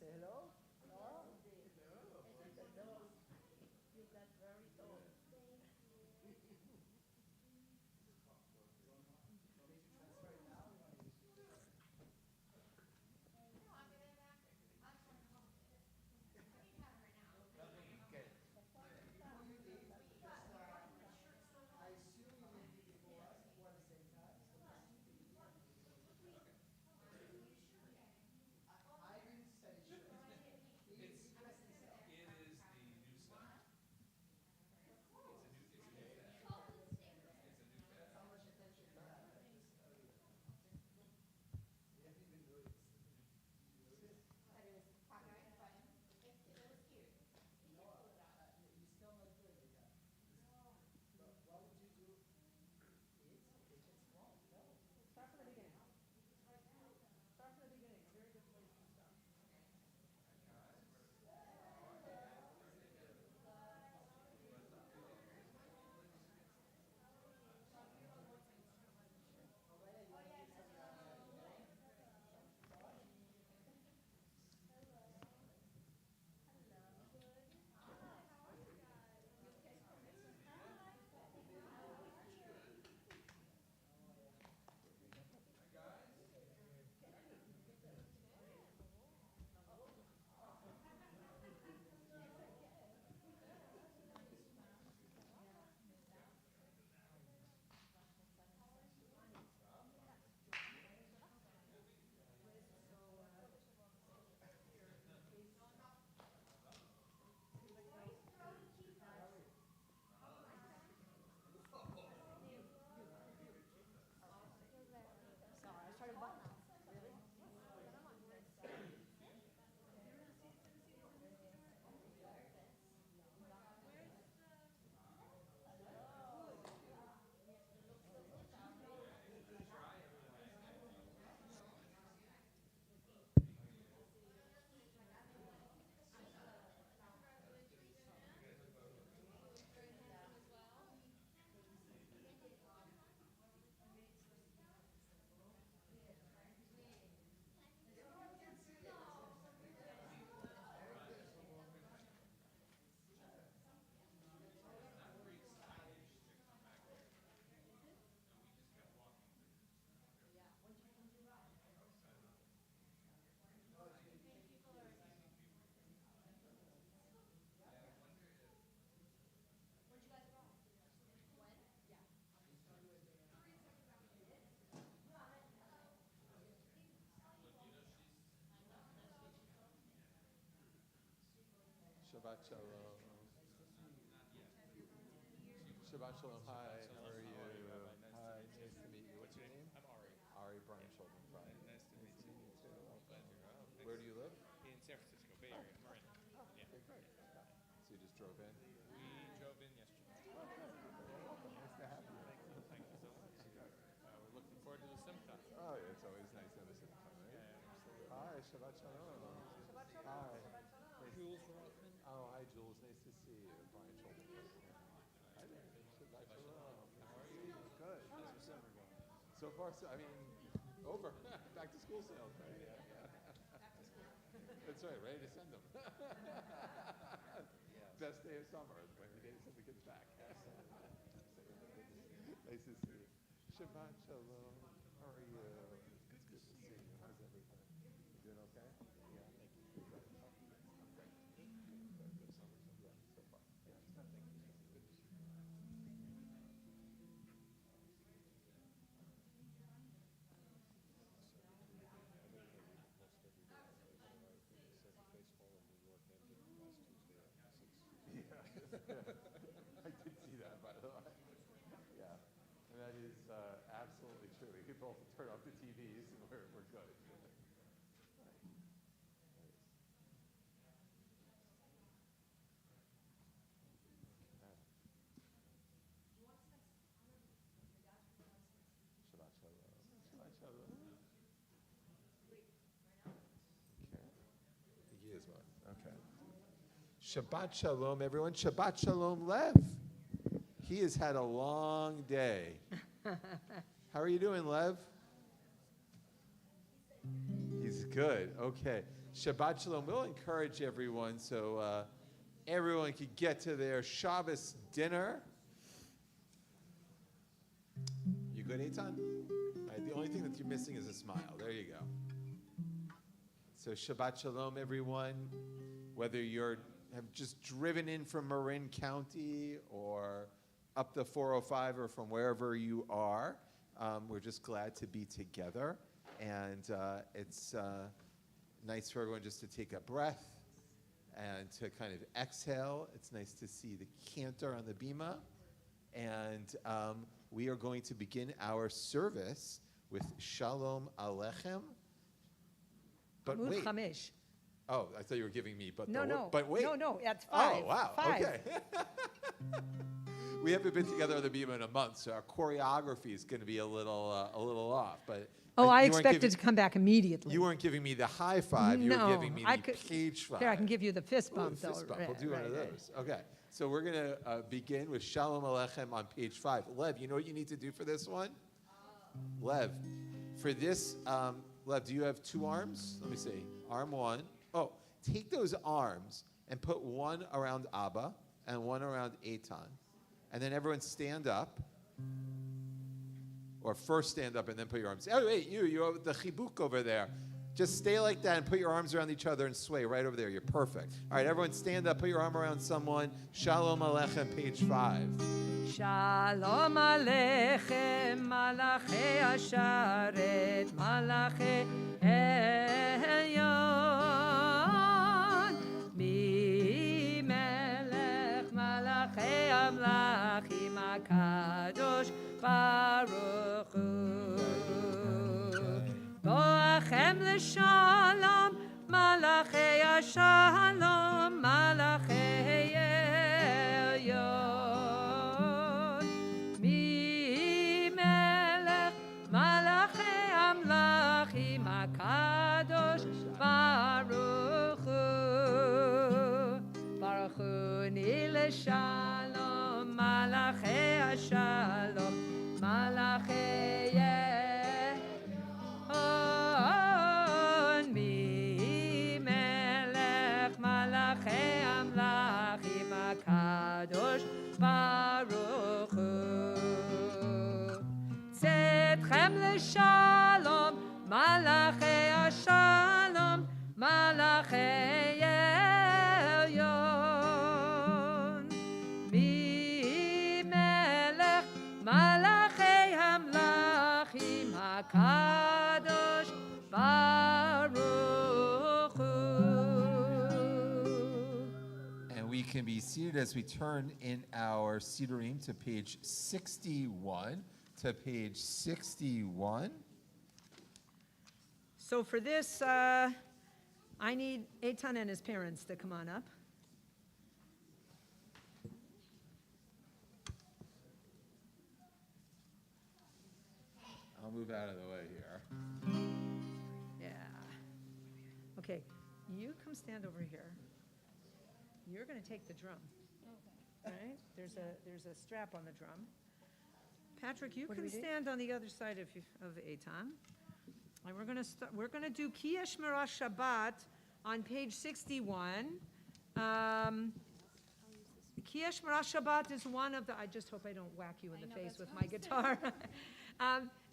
say hello? No? Hello. You got very tall. Start from the beginning. Start from the beginning. A very good place to start. Sorry, I started button up. Really? Shabbat Shalom. Shabbat Shalom. Hi, how are you? Hi, nice to meet you. What's your name? I'm Ari. Ari Brian Sheldon Fry. Nice to meet you. You too. Welcome. Pleasure. Where do you live? In San Francisco, Bay Area, Marin. Oh, Yeah. okay, great. Yeah. So you just drove in? We drove in yesterday. Oh, good. Well, welcome. Nice to have you. Thank you so much. We're looking forward to the Simcha. Oh, yeah, it's always nice to have a sit down, right? Yeah, absolutely. Hi, Shabbat Shalom. Shabbat shalom. Hi. Shabbat shalom. Nice- Jules Rothman. Oh, hi, Jules. Nice to see you. Brian Sheldon. Hi there. Shabbat Shalom. How are See you? Good. How's your summer going? So far, so, I mean, over. Back to school sales, right? Yeah. That's right, ready to send them. Best day of summer, when the day to send the kids back. Nice to see you. Shabbat Shalom. How are you? It's good to see you. How's everything? You doing okay? Yeah. Thank you. Good. Great. Good summer. Yeah, so far. Yeah, it's good. Thank you. Good to see you. Yeah, I did see that, by the way. Yeah, and that is absolutely true. We could both turn off the TVs and we're good. Shabbat Shalom. Shabbat Shalom. Okay. He is one. Okay. Shabbat Shalom, everyone. Shabbat Shalom, Lev. He has had a long day. How are you doing, Lev? He's good. Okay. Shabbat Shalom. We'll encourage everyone so everyone could get to their Shabbos dinner. You good, Eitan? All right, the only thing that you're missing is a smile. There you go. So Shabbat Shalom, everyone. Whether have just driven in from Marin County or up the 405 or from wherever you are, we're just glad to be together. And it's nice for everyone just to take a breath and to kind of exhale. It's nice to see the cantor on the bima. And we are going to begin our service with Shalom Aleichem. But Amud wait. Chamesh. Oh, I thought you were giving me, but No. But wait. No, that's 5. Oh, wow. 5. Okay. We haven't been together on the bima in a month, so our choreography is going to be a little off. But Oh, I you weren't expected giving- to come back immediately. You weren't giving me the high five. You No, were giving me I the could- page five. Here, I can give you the fist Ooh, bump, the fist though. bump. We'll do one of those. Okay. So we're going to begin with Shalom Aleichem on page 5. Lev, you know what you need to do for this one? Lev, for this, Lev, do you have 2 arms? Let me see. Arm 1. Oh, take those arms and put one around Abba and one around Eitan. And then everyone stand up. Or first stand up and then put your arms. Oh, wait, you have the chibuk over there. Just stay like that and put your arms around each other and sway right over there. You're perfect. All right, everyone stand up, put your arm around someone. Shalom Aleichem, page 5. Shalom Aleichem, Malachi Asharet, Malachi Elyon, Mi Melech, Malachi Amlachim HaKadosh Baruch Hu. Boachem l'shalom, Malachi Ashalom, Malachi Elyon. Mi melech malachi amlachim HaKadosh Baruch Hu. Baruch Hu ni l'shalom, Malachi Ashalom, Malachi Elyon. Mi melech malachi amlachim HaKadosh Baruch Hu. Tzedchem l'shalom, Malachi Ashalom, Malachi Elyon. Mi melech malachi amlachim HaKadosh Baruch Hu. And we can be seated as we turn in our Sidurim to page 61. So for this, I need Eitan and his parents to come on up. I'll move out of the way here. Yeah. Okay, you come stand over here. You're going to take the drum. All right? There's a strap on the drum. Patrick, you can stand on the other side of Eitan. And we're going to do Ki Shmira Shabbat on page 61. Ki Shmira Shabbat is one of the, I just hope I don't whack you in the face with my guitar.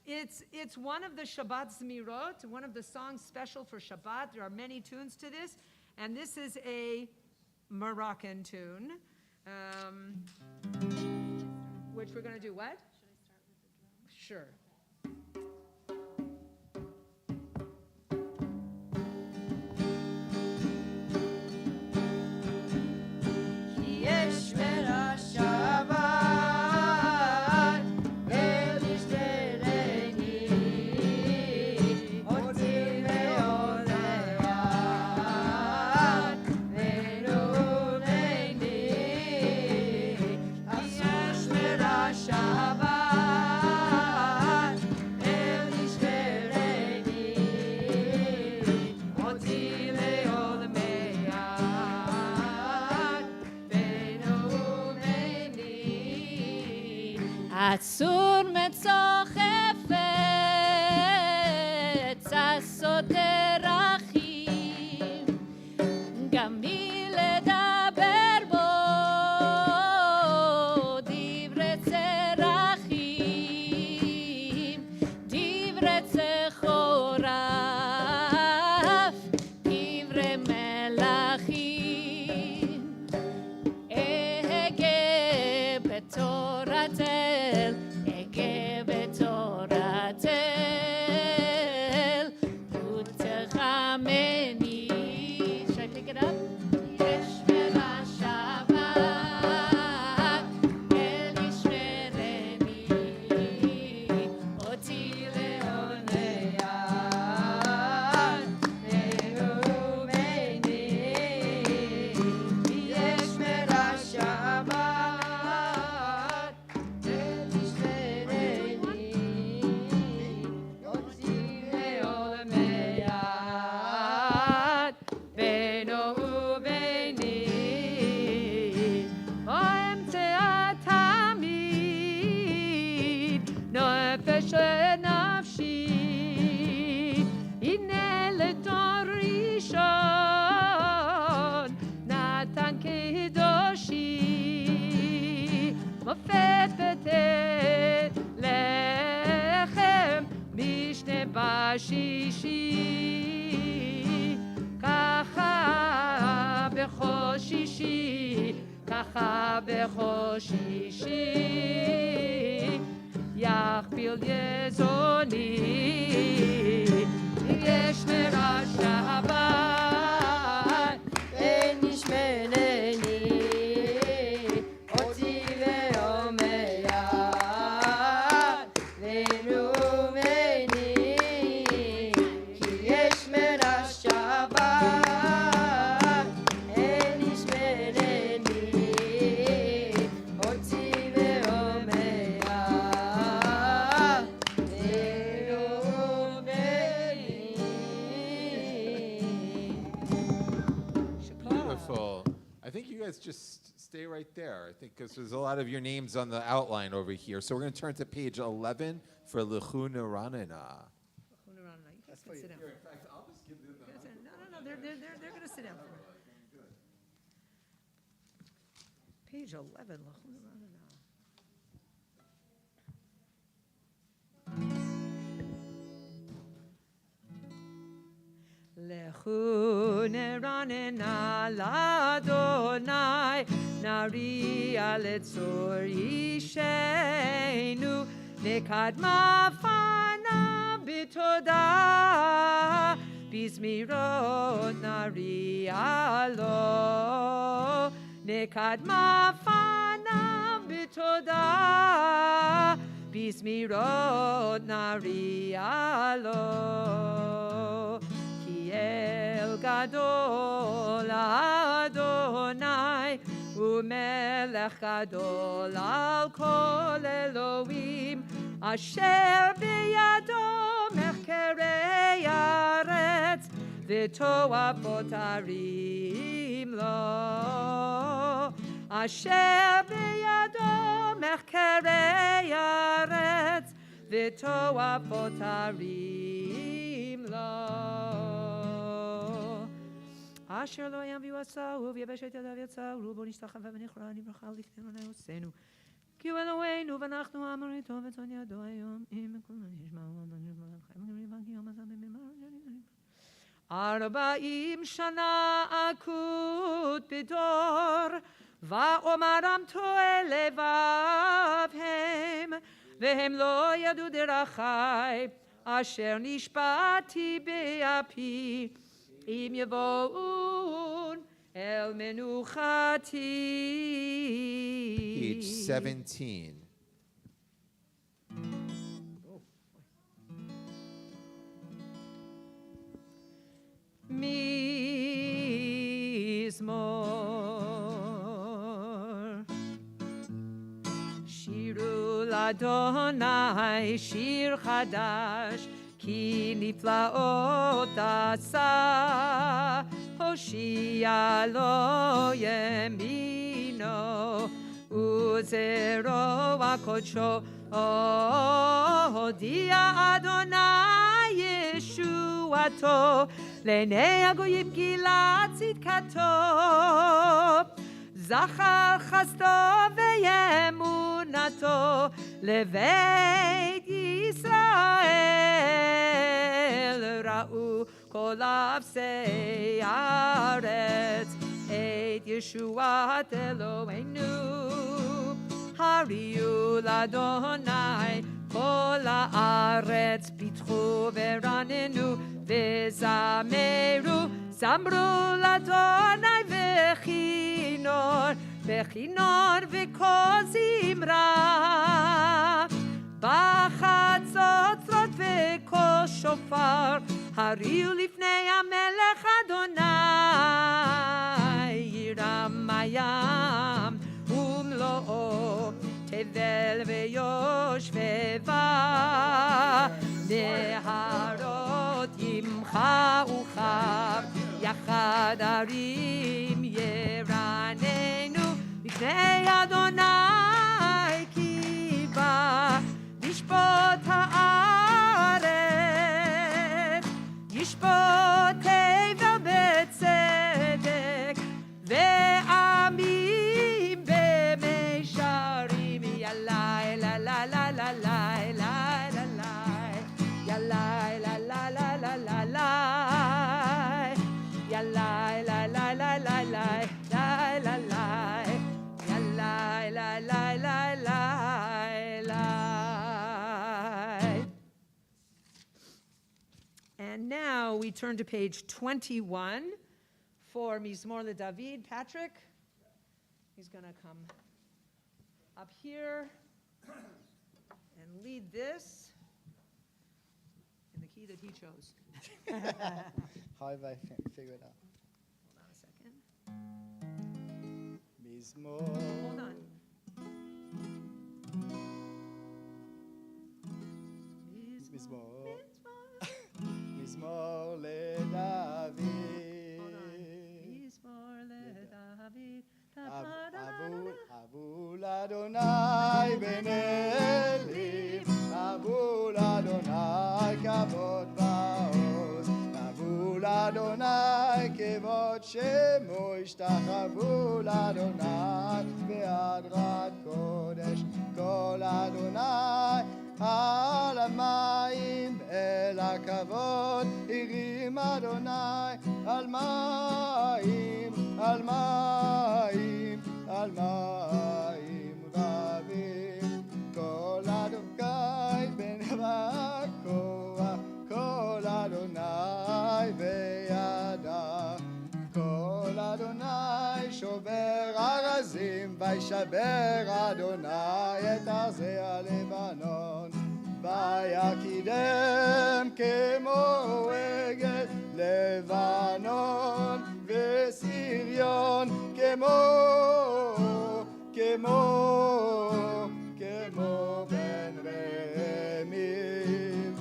It's one of the Shabbat Zmirot, one of the songs special for Shabbat. There are many tunes to this, and this is a Moroccan tune, which we're going to do what? Sure. אסור מצוחפת, הסותר אחים, שישי, ככה בכל שישי, ככה בכל שישי, יכפיל יזוני, יש מרע שבת, אין ישמנני, אותי ואומיה, ונומני, כי יש מרע שבת, אין ישמנני, אותי ואומיה, Beautiful. I think you guys just stay right there. I think because there's a lot of your names on the outline over here. So we're going to turn to page 11 for L'chuna Ranana. You guys can sit down. In fact, I'll just give them No, they're going to sit down. Page 11, L'chuna Ranana. L'chuna Ranana l'Adonai, nari'a letzor yishenu, nekadma fana b'toda, bizmirot nari'a lo, nekadma fana b'toda, bizmirot nari'a lo. El Gadol Adonai Umelech Gadol Al Kol Elohim Asher B'yado Mechkerei Aretz V'toavot Arim Lo Asher B'yado Mechkerei Aretz V'toavot Arim Lo אשר לא יביאו עצרו ויבש את ידיו יצרו בו נשתחווה ונכרע נברכה לפני עיני עושנו כי הוא אלוהינו ואנחנו אמר איתו וצאן ידו היום אם כולנו ישמעו חיים 40 שנה אקוט בדור ואומרם טועה לבבהם והם לא ידעו דרכי אשר נשבעתי באפי אם יבואון אל מנוחתי. Page 17. מזמור שירו לאדוני שיר חדש כי נפלאות עשה, הושיע לו ימינו, וזרוע קודשו, הודיע אדוני ישועתו, לעיני הגויים גילה צדקתו, זכר חסדו ואמונתו, לבית ישראל ראו כל אפסי הארץ את ישועת אלוהינו הריעו לאדוני כל הארץ פיתחו ורננו וזמרו זמרו לאדוני וכינור וכל זמרה בחצוצרות וכל שופר הריעו לפני המלך אדוני ירם הים ומלואו תבל ויושבבה נהרות ימחה וחב יחד הרים ירננו לפני אדוני כי בא לשפוט הארץ ישפוט טבע בצדק ועמים במישרים ילאי לה לה לה לה לה לה לה לה ילאי לה לה לה לה now we turn to page 21 for Mizmor LeDavid. Patrick, he's going to come up here and lead this in the key that he chose. How have I figured it out? Hold on a second. Mizmor. Hold on. Mizmor. Mizmor LeDavid. Hold on. Mizmor LeDavid. Avul Adonai ben Elim. Avul Adonai kavod va'oz. Avul Adonai kevod shemo. Ishtachavu Adonai be'adrat kodesh. Kol Adonai על המים אל הכבוד הרים אדוני על מים, על מים, על מים רבים כל אדוני בן הכוח כל אדוני בידה כל אדוני שובר ארזים וישבר אדוני את ארזי הלבנון ויקידם כמו עגל לבנון וסריון כמו בן רמים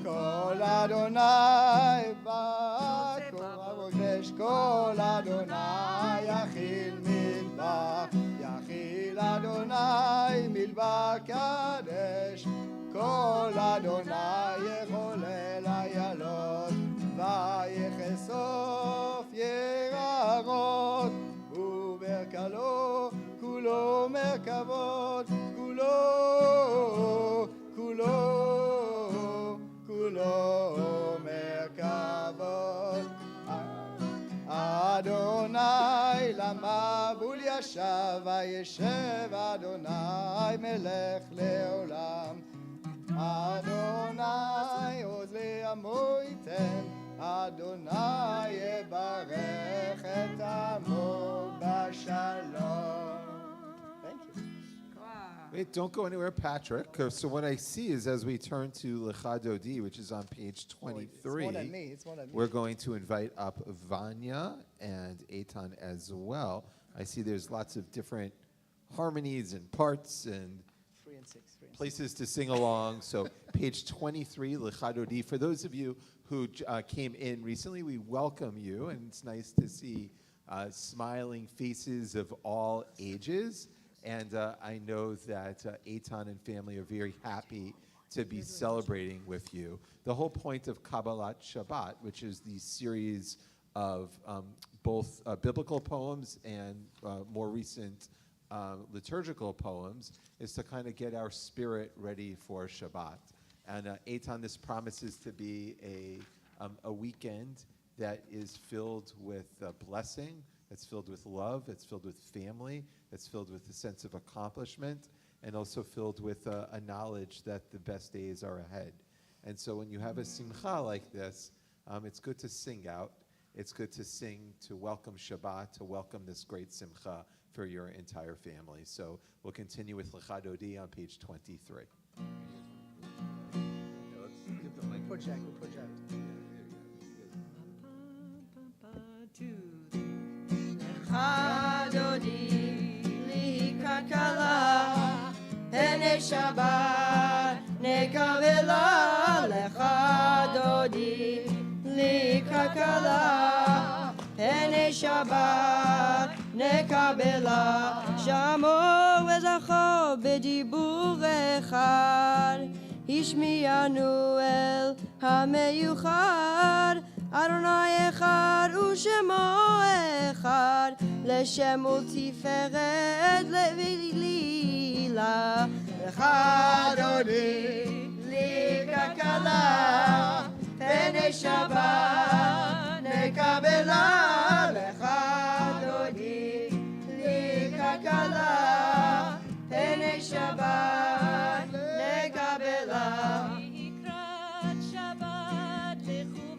כל אדוני בקור וקדש כל אדוני יכיל מלבך יכיל אדוני מלבך קדש כל אדוני יחולל איילות ויחשוף יערות וברקלו כולו מרכבות כולו מרכבות אדוני למבול ישב וישב אדוני מלך לעולם אדוני עוז לעמו ייתן אדוני יברך את עמו בשלום. Thank you. Wait, don't go anywhere, Patrick. So what I see is as we turn to Lecha Dodi, which is on page 23, It's more than me. It's more than me. we're going to invite up Vanya and Eitan as well. I see there's lots of different harmonies and parts and 3 and 6. places to sing along. So page 23, Lecha Dodi. For those of you who came in recently, we welcome you, and it's nice to see smiling faces of all ages. And I know that Eitan and family are very happy to be celebrating with you. The whole point of Kabbalat Shabbat, which is the series of both biblical poems and more recent liturgical poems, is to kind of get our spirit ready for Shabbat. And Eitan, this promises to be a weekend that is filled with blessing, it's filled with love, it's filled with family, it's filled with a sense of accomplishment, and also filled with a knowledge that the best days are ahead. And so when you have a simcha like this, it's good to sing out. It's good to sing to welcome Shabbat, to welcome this great simcha for your entire family. So we'll continue with Lecha Dodi on page 23. Project. Lecha Dodi li kakala Hene Shabbat nekavela Lecha Dodi li kakala Hene Shabbat nekavela Shamo vezacho bedibur echad השמיענו אל המיוחד אדוני אחד ושמו אחד לשם ולתפארת ולעילה לך דודי לי כלכלה פני שבת נקבלה לך דודי לי כלכלה פני שבת לקראת שבת לכו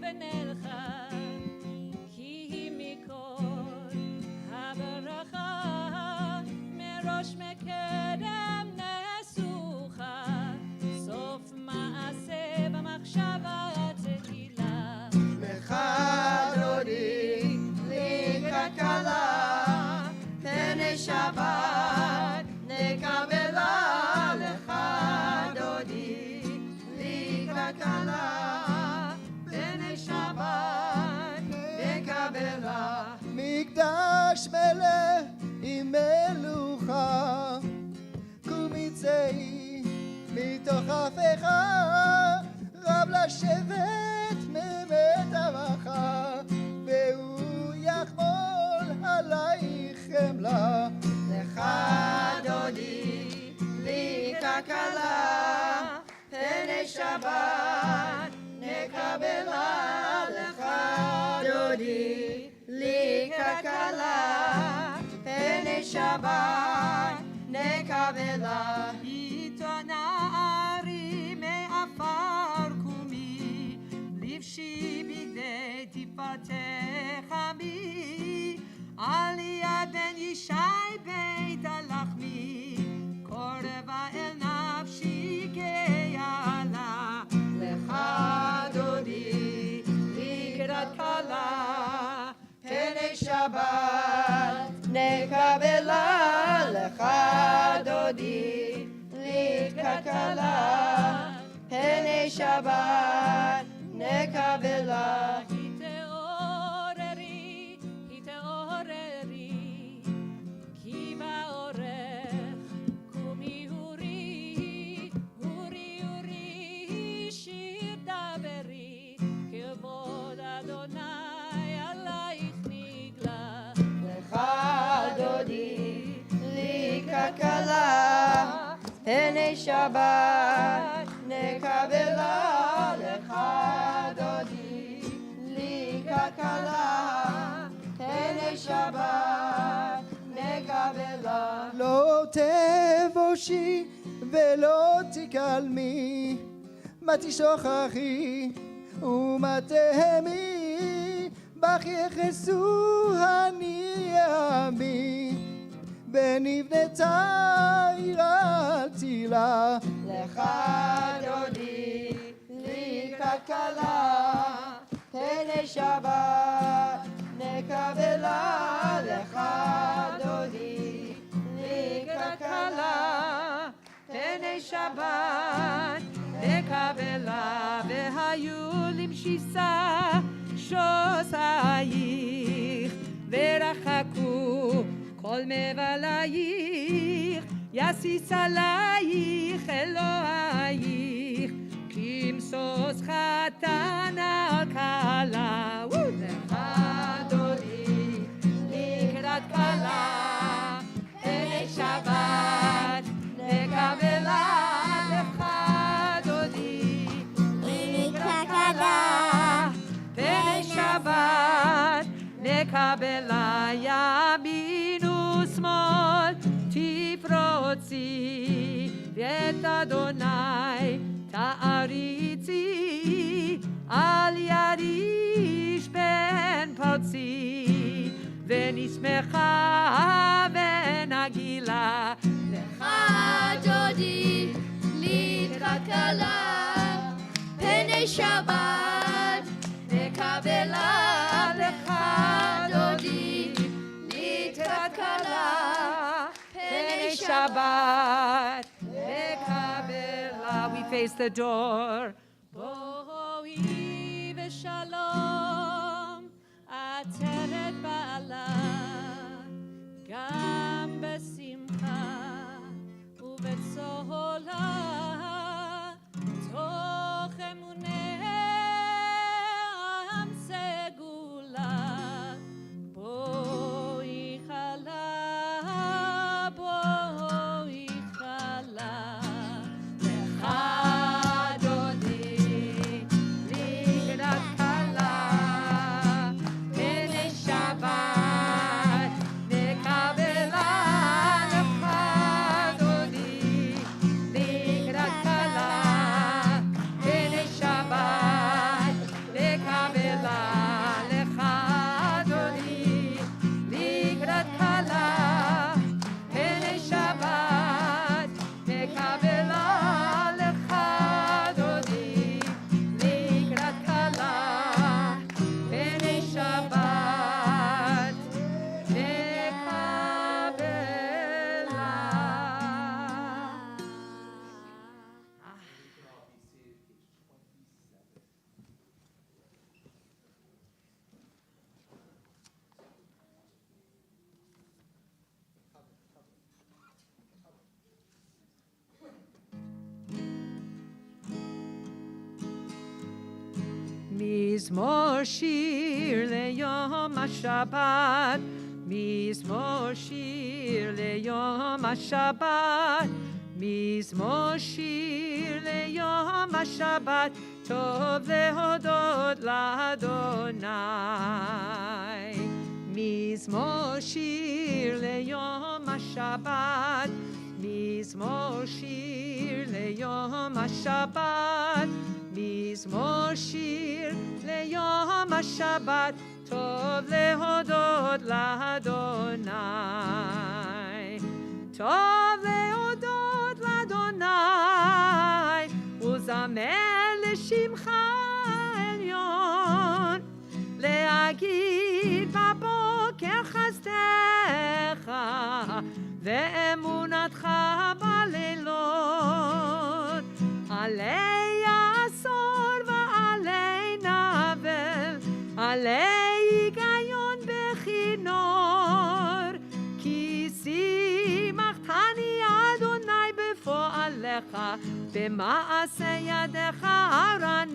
השבט מבית אבך, והוא יחמול עלייך חמלה. לך דודי, לי כלכלה, פני שבת נקבלה. לך דודי, לי כלכלה, פני שבת נקבלה. איתו נערי מעפר קומי, לבשי בגדי תפארתך עמי, על יד בן ישי בית הלחמי, קורבה אל נפשי כיעלה. לך דודי, לקראת כלה, פני שבת נקבלה. לך דודי, לי כלכלה, פני שבת נקבלה. התעוררי, התעוררי, כי באורך קומי הורי, הורי הורי, שיר דברי, כבוד אדוני עלייך נגלה. לך דודי, לי כלכלה, פני שבת נקבלה. לך דודי, לי כלכלה, פני שבת נקבלה. לא תבושי ולא תקלמי, מה תשכחי ומה תהמי, בך יחסו הנעמי, ונבנתה עיר אל תילה. לך דודי, לי כלכלה, פני שבת נקבלה. לך דודי, לי כלכלה, פני שבת נקבלה. והיו למשיסה שוסייך, ורחקו כל מבלייך, יסיס עלייך אלוהייך, כמסוס חתן על כלה. לך דודי, לקראת כלה, פני שבת נקבלה. לך דודי, לקראת כלה, פני שבת נקבלה. ימין ושמאל תפרוצי, ואת אדוני תעריצי, על יריש בן פרצי, ונשמחה ונגילה. לך דודי, לקראת כלה, פני שבת נקבלה. לך דודי, לקראת כלה, פני שבת נקבלה. We face the door. בואי ושלום, עטרת בעלה, גם בשמחה ובצהלה, תוך אמונם סגולה. בואי חלה, בואי חלה. לך דודי, לקראת כלה, מזמור שיר ליום השבת, מזמור שיר ליום השבת, מזמור שיר ליום השבת, טוב להודות לאדוני. מזמור שיר ליום השבת, מזמור שיר ליום השבת, מזמור שיר ליום השבת, טוב להודות לאדוני. טוב להודות לאדוני ולזמר לשמך עליון, להגיד בבוקר חסדך ואמונתך בלילות, עלי עשור ועלי נבל, עלי היגיון בכינור, כי שימחתני אדוני בפועלך, במעשה ידיך ארנן.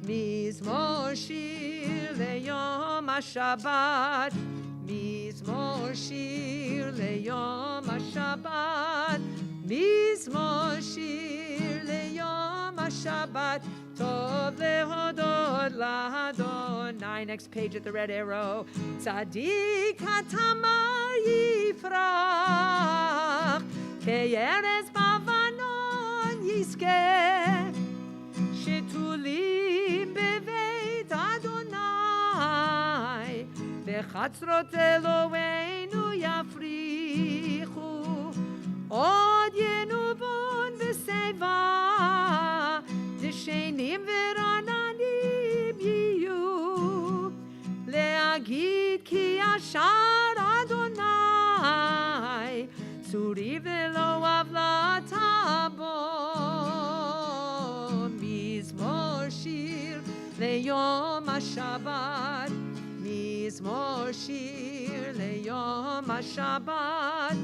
מזמור שיר ליום השבת, מזמור שיר ליום השבת, מזמור שיר ליום השבת, טוב להודות לאדוני. Next page at the red arrow. צדיק התמר יפרח, כארז בבנון יזכה, שתולים בבית אדוני, בחצרות אלוהינו יפריחו, עוד ינובון בשיבה, דשנים ורעננים יהיו, להגיד כי ישר אדוני, צורי ולא עוולתה בו. מזמור שיר ליום השבת, מזמור שיר ליום השבת,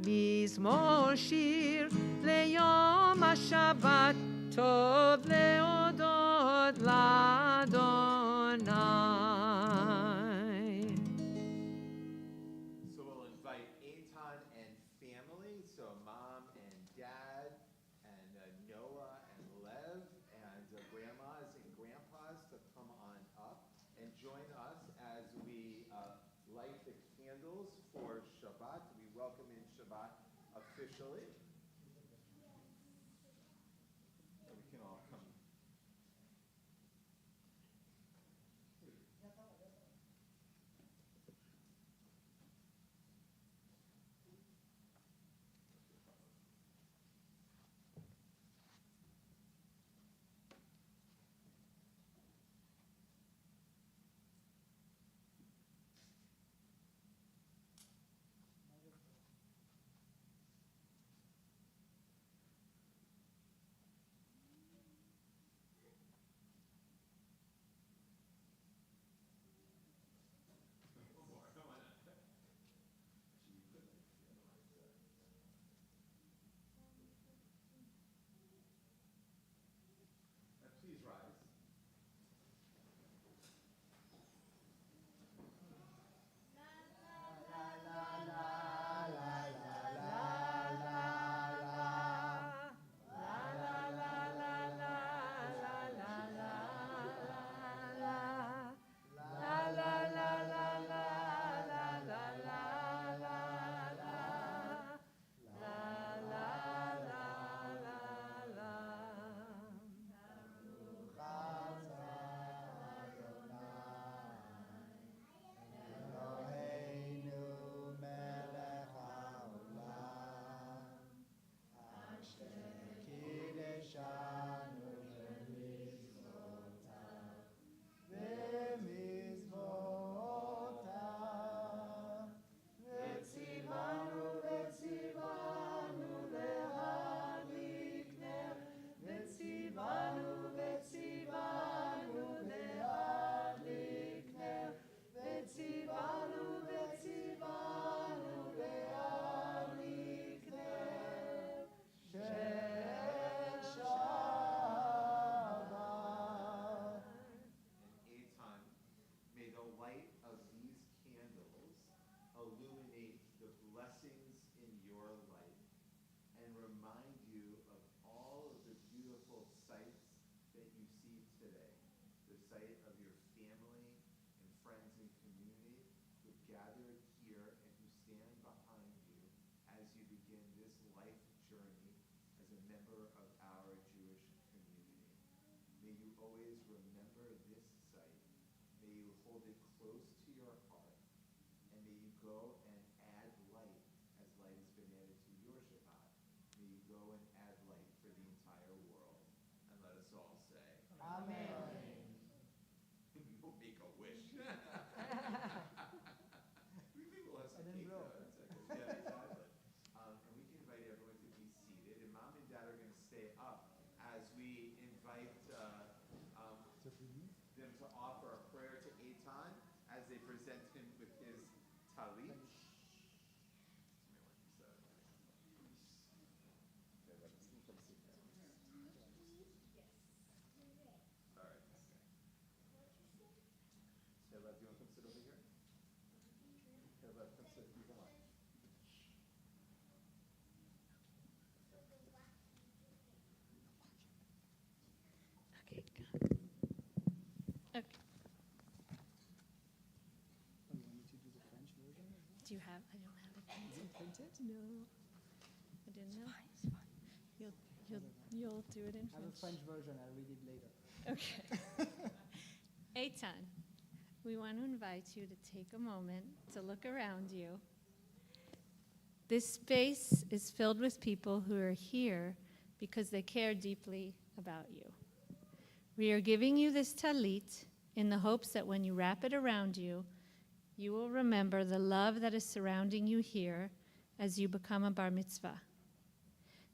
מזמור שיר ליום השבת, טוב להודות לאדוני. So we'll invite Eitan and family, so mom and dad and Noah and Lev and grandmas and grandpas to come on up and join us as we light the candles for Shabbat. We welcome in Shabbat officially. So we can all come. sight of your family and friends and community who gathered here and who stand behind you as you begin this life journey as a member of our Jewish community. May you always remember this sight. May you hold it close to your heart. And may you go and add light as light has been added to your Shabbat. May you go and add light for the entire world. And let us all say, Amen. We'll make a wish. Maybe we'll have some I didn't cake blow. though. Yeah, exactly. And we can invite everyone to be seated. And mom and dad are going to stay up as we invite them to offer a prayer to Eitan as they present him with his talit. All right. Caleb, do you want to come sit over here? Caleb, come sit. You come on. Okay. Do you have? I don't have it printed. No, I didn't know. You'll do it in I have a French. French version. I'll read it later. Okay. Eitan, we want to invite you to take a moment to look around you. This space is filled with people who are here because they care deeply about you. We are giving you this talit in the hopes that when you wrap it around you, you will remember the love that is surrounding you here as you become a bar mitzvah.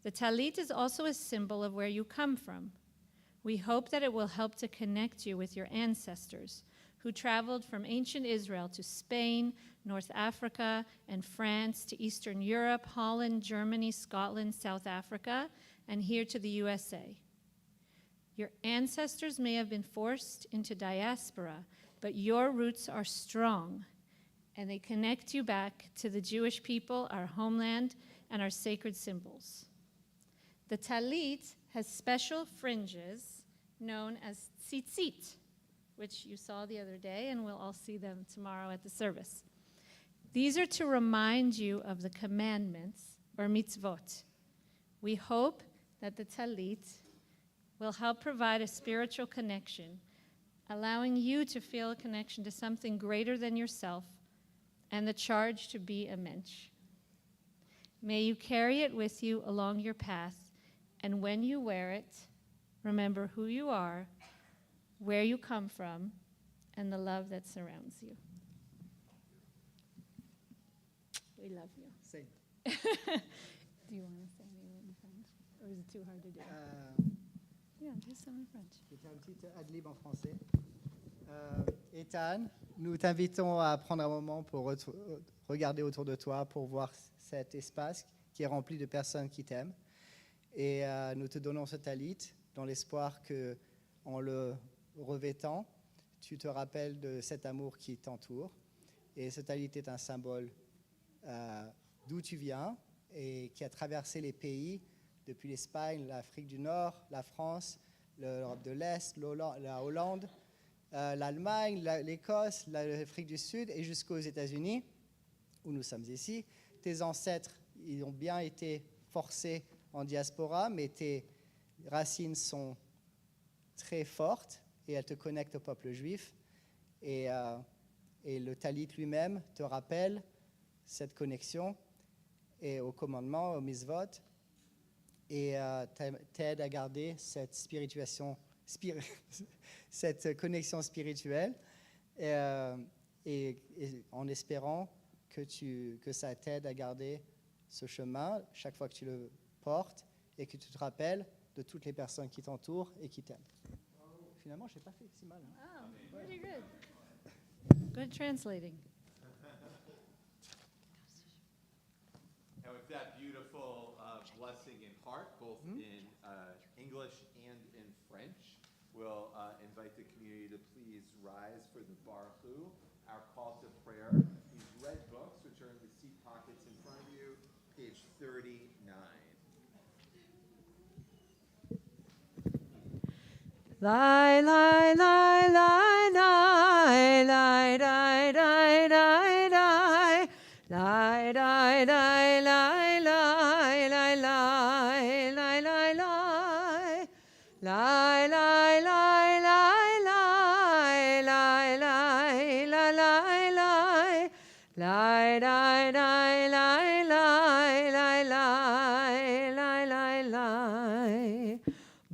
The talit is also a symbol of where you come from. We hope that it will help to connect you with your ancestors who traveled from ancient Israel to Spain, North Africa, and France, to Eastern Europe, Holland, Germany, Scotland, South Africa, and here to the USA. Your ancestors may have been forced into diaspora, but your roots are strong, and they connect you back to the Jewish people, our homeland, and our sacred symbols. The talit has special fringes known as tzitzit, which you saw the other day, and we'll all see them tomorrow at the service. These are to remind you of the commandments, or mitzvot. We hope that the talit will help provide a spiritual connection, allowing you to feel a connection to something greater than yourself and the charge to be a mensch. May you carry it with you along your path, and when you wear it, remember who you are, where you come from, and the love that surrounds you. We love you. Same. Do you want to say anything in French? Or is it too hard to do? Yeah, do some in French. Je vais faire une petite ad-lib en français. Ethan, nous t'invitons à prendre un moment pour regarder autour de toi, pour voir cet espace qui est rempli de personnes qui t'aiment. Et nous te donnons ce talit dans l'espoir que, en le revêtant, tu te rappelles de cet amour qui t'entoure. Et ce talit est un symbole d'où tu viens et qui a traversé les pays, depuis l'Espagne, l'Afrique du Nord, la France, l'Europe de l'Est, la Hollande, l'Allemagne, l'Écosse, l'Afrique du Sud et jusqu'aux États-Unis, où nous sommes ici. Tes ancêtres, ils ont bien été forcés en diaspora, mais tes racines sont très fortes et elles te connectent au peuple juif. Et le talit lui-même te rappelle cette connexion et au commandement, au mitzvot, et t'aide à garder cette cette connexion spirituelle, et en espérant que ça t'aide à garder ce chemin chaque fois que tu le portes et que tu te rappelles de toutes les personnes qui t'entourent et qui t'aiment. Finalement, je n'ai pas fait si mal. Hein? Oh, pretty good. Good translating. And with that beautiful blessing in heart, both in English and in French, we'll invite the community to please rise for the Baruch, our call to prayer. These red books, which are in the seat pockets in front of you, page 39. Lie, lie, lie, lie, lie, lie, lie, lie, lie, lie. Lie, lie, lie, lie, lie, lie, lie, lie, lie, lie. Lie, lie, lie, lie, lie, lie, lie, lie, lie, lie. Lie, lie, lie, lie, lie, lie, lie, lie, lie, lie.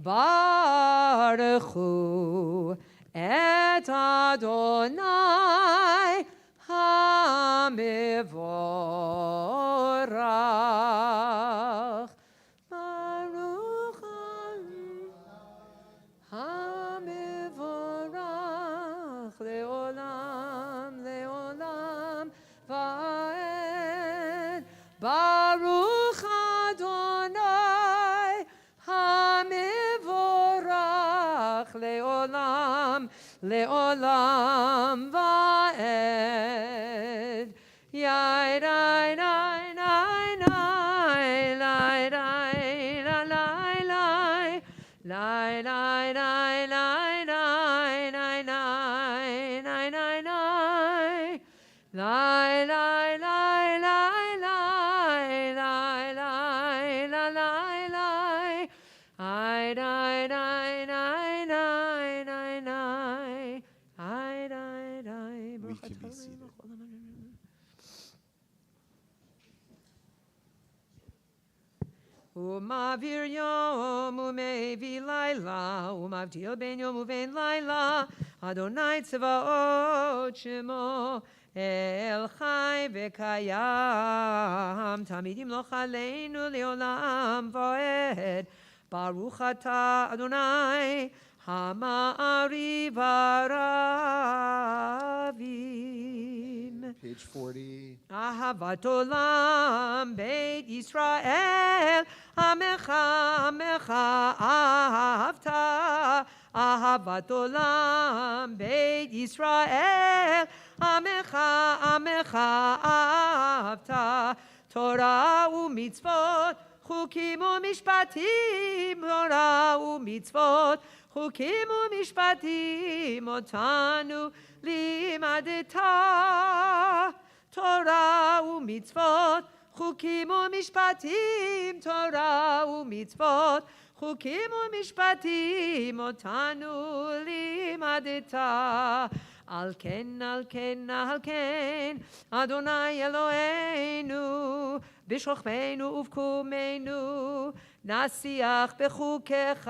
Baruch hu et Adonai hamivorach. Baruch hamivorach leolam leolam vaed. Baruch Adonai hamivorach leolam leolam vaed. Yai dai dai dai dai dai dai dai dai dai dai dai dai dai dai dai dai dai. Lie, lie, lie, lie, lie, lie, lie, lie, lie, lie. I die, die, die, die, die, die. I die, die. We can be seated. Umavir yom umevi laila, umavdil ben yom uven laila. Adonai tzvaot shemo el chai v'kayam. Tamidim lo chaleinu leolam vaed. Baruch atah Adonai hama'ari v'aravim. Page 40. Ahavat olam beit Yisrael, amecha, amecha, ahavta. Ahavat olam beit Yisrael, amecha, amecha, ahavta. Torah u'mitzvot, chukim u'mishpatim, Torah u'mitzvot, chukim u'mishpatim, otanu לימדת תורה ומצוות, חוקים ומשפטים, תורה ומצוות, חוקים ומשפטים, אותנו לימדת. על כן, על כן, על כן, אדוני אלוהינו, בשוכבנו ובקומנו, נשיח בחוקיך,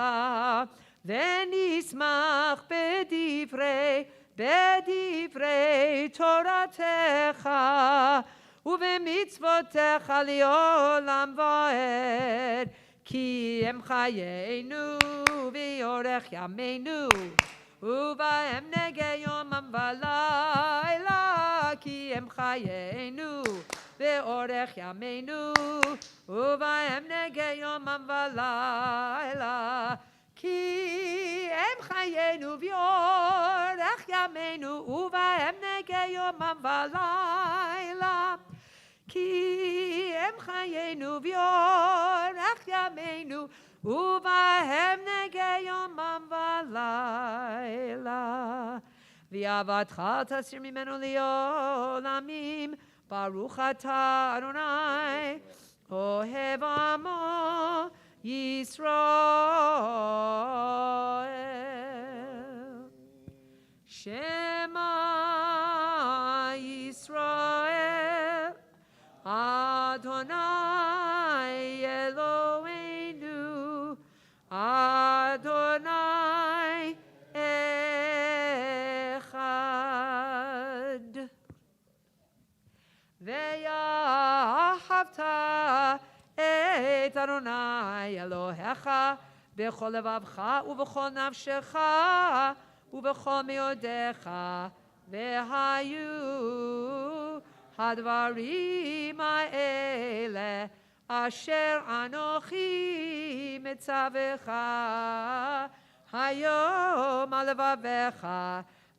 ונשמח בדברי תורתך ובמצוותיך לעולם ועד, כי הם חיינו ויורך ימינו ובהם נגע יומם ולילה, כי הם חיינו ואורך ימינו ובהם נגע יומם ולילה, כי הם חיינו ואורך ימינו ובהם נגע יומם ולילה, כי הם חיינו ואורך ימינו ובהם נגע יומם ולילה. ואהבתך תסיר ממנו לעולמים, ברוך אתה אדוני אוהב עמו ישראל. שמע ישראל אדוני אלוהינו אדוני אחד. ואהבת את אדוני אלוהיך בכל לבבך ובכל נפשך ובכל מאודיך, והיו הדברים האלה אשר אנוכי מצווך היום על לבביך,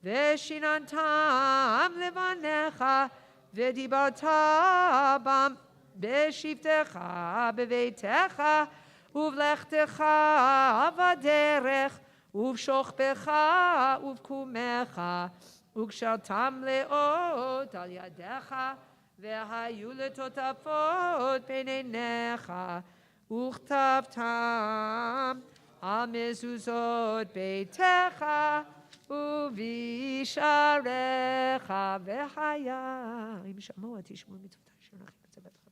ושיננתם לבניך, ודיברת בם בשבתך בביתך ובלכתך בדרך ובשוכבך ובקומך, וקשרתם לאות על ידיך, והיו לטוטפות בין עיניך, וכתבתם על מזוזות ביתך ובשעריך, והיה אם שמוע תשמעו מצוותי אשר לכם בצוותכם.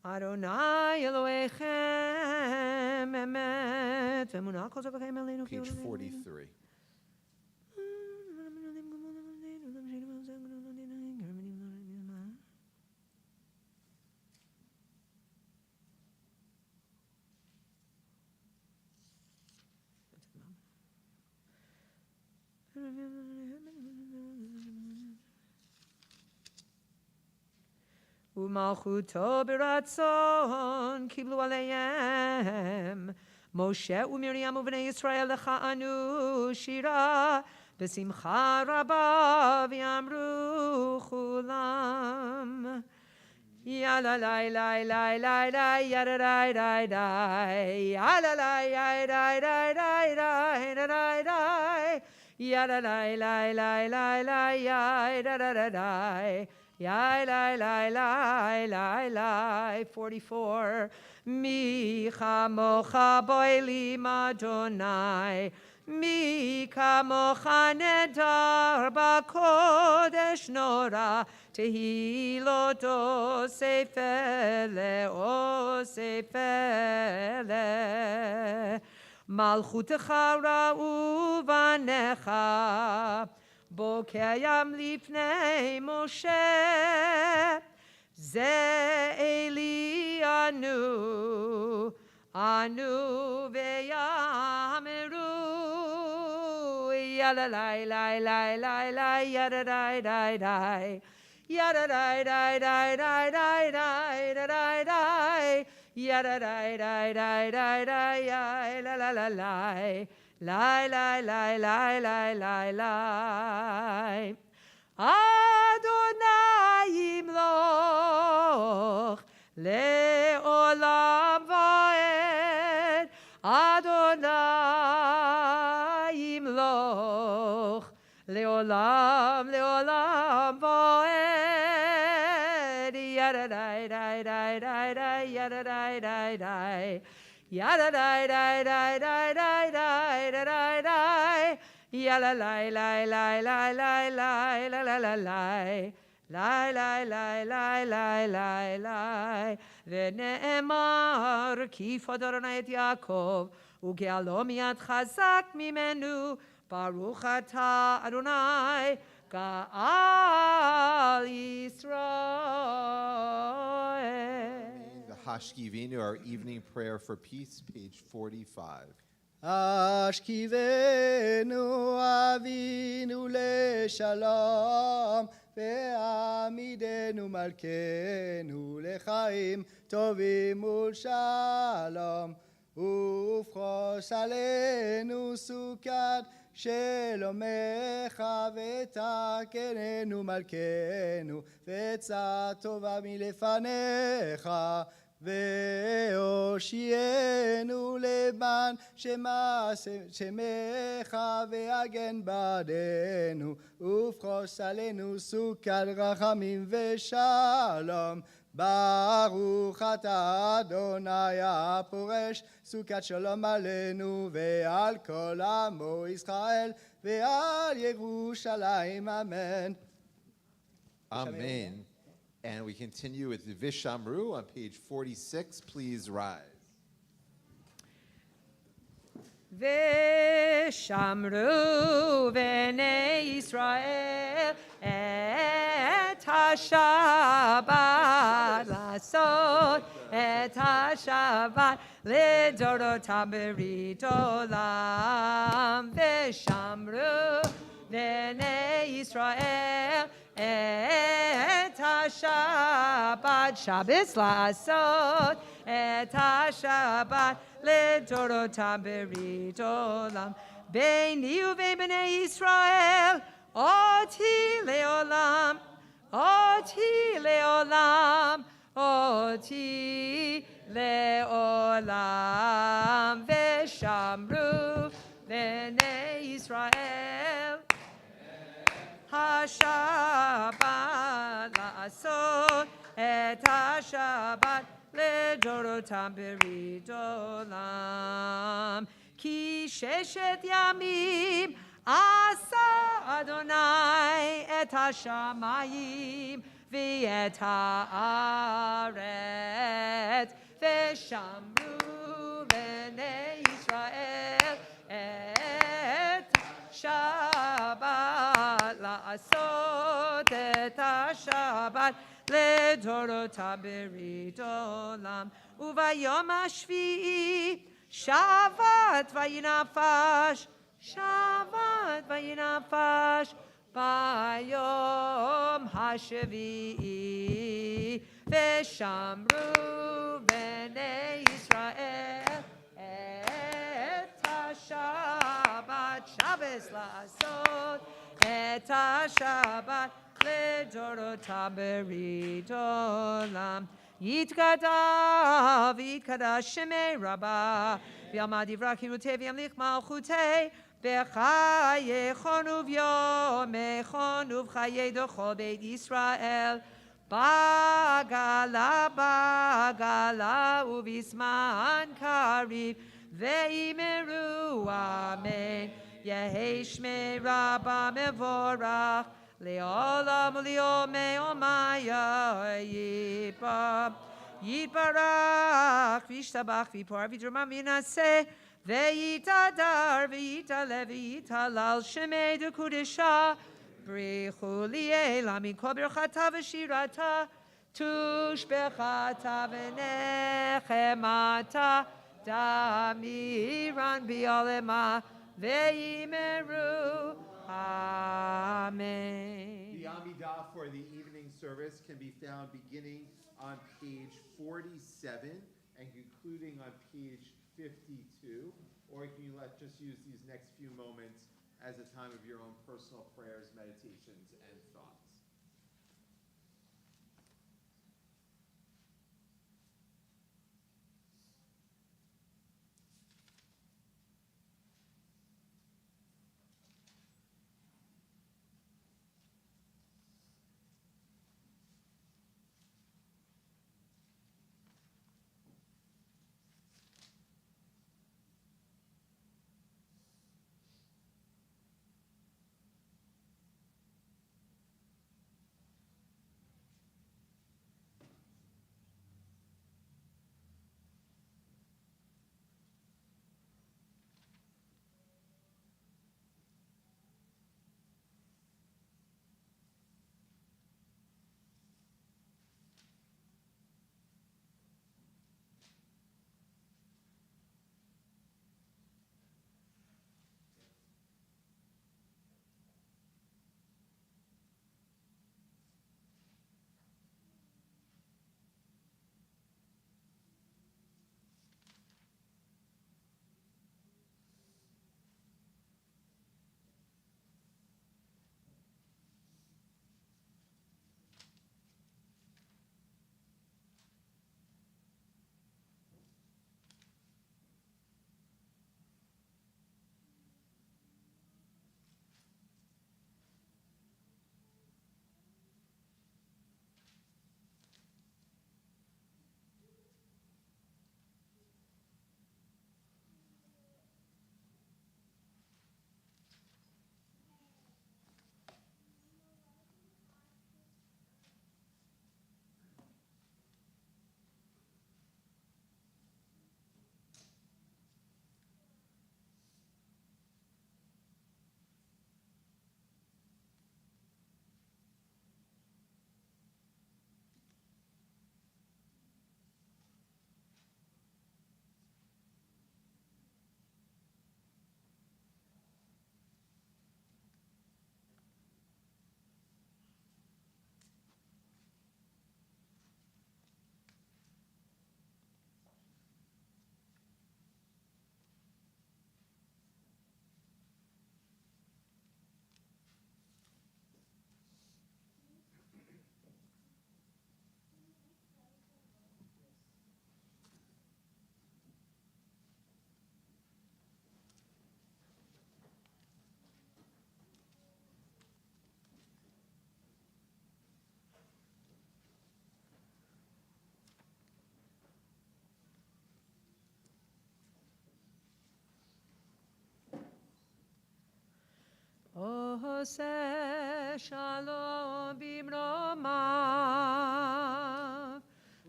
Adonai Elohechem emet v'emunah kol tzavachem aleinu Page 43. ומלכותו ברצון קיבלו עליהם משה ומרים ובני ישראל לכהנו שירה בשמחה רבה ויאמרו כולם יאללה לי לי לי לי לי יאללה לי לי לי יאללה לי לי לי לי לי לי לי יאללה לי לי לי לי לי יאללה לי Yai lai lai lai lai lai 44 Mi chamocha boili Adonai Mi kamocha nedar bakodesh nora Tehiloto sefele o sefele Malchutecha ra'u vanecha בו קיים לפני משה, זה אלי אנו ויאמרו, יאללה לי לי לי לי לי ידה די די די, ידה די די די די די די די די, ידה די די די די די לה לה לה לה Lai, lai, lai, lai, lai, lai, lai. Adonai yimloch le'olam va'ed. Adonai yimloch le'olam, le'olam va'ed. Yada, dai, dai, dai, dai, dai, yada, dai, dai, dai. Yada dai dai dai dai dai dai dai dai yala lai lai lai lai lai lai la la la lai lai lai lai lai lai lai lai ונאמר כי יפוד אדוני את יעקב וגאלו מיד חזק ממנו ברוך אתה אדוני גאל ישראל. Hashkivenu, our evening prayer for peace, page 45. השכיבנו אבינו לשלום, והעמידנו מלכנו לחיים טובים ולשלום, ופרוס עלינו סוכת שלומך, ותקננו מלכנו, ועצה טובה מלפניך, והושיענו למען שמך, והגן בעדנו, ופרוס עלינו סוכת רחמים ושלום. ברוך אתה אדוני הפורש סוכת שלום עלינו ועל כל עמו ישראל ועל ירושלים, אמן. Amen. And we continue with the Vishamru on page 46. Please rise. ושמרו בני ישראל את השבת, לעשות את השבת לדורותם ברית עולם, ושמרו בני ישראל את השבת, שבס לעשות את השבת לדורותם ברית עולם, ביני ובין בני ישראל אותי לעולם, אותי לעולם, אותי לעולם, ושמרו בני ישראל השבת, לעשות את השבת לדורותם ברית עולם, כי 6 ימים עשה אדוני את השמיים ואת הארץ, ושמרו בני ישראל את השבת, לעשות את השבת לדורותם ברית עולם, וביום השביעי שבת וינפש, שבת וינפש ביום השביעי, ושמרו בני ישראל את השבת, שבס לעשות את השבת לדורותם ברית עולם, יתגדל ויתקדש שמי רבה, ויעמד דברי חירותי וימליך מלכותי, בחייכון וביומכון ובחיי דכל בית ישראל, בגלה בגלה ובזמן קריב, ואמרו אמן, יהי שמי רבה מבורך, לעולם וליומי עולמיה יתברך וישתבח ויפאר ויתרומם וינשא, ויתהדר ויתעלה ויתהלל שמי דקודשה, בריחו לילה מכל ברכתה ושירתה, תושבחתה ונחמתה, דמירן בעולמה, ואמרו Amen. The Amidah for the evening service can be found beginning on page 47 and concluding on page 52, or you can just use these next few moments as a time of your own personal prayers, meditations, and thoughts. עושה שלום במרומיו,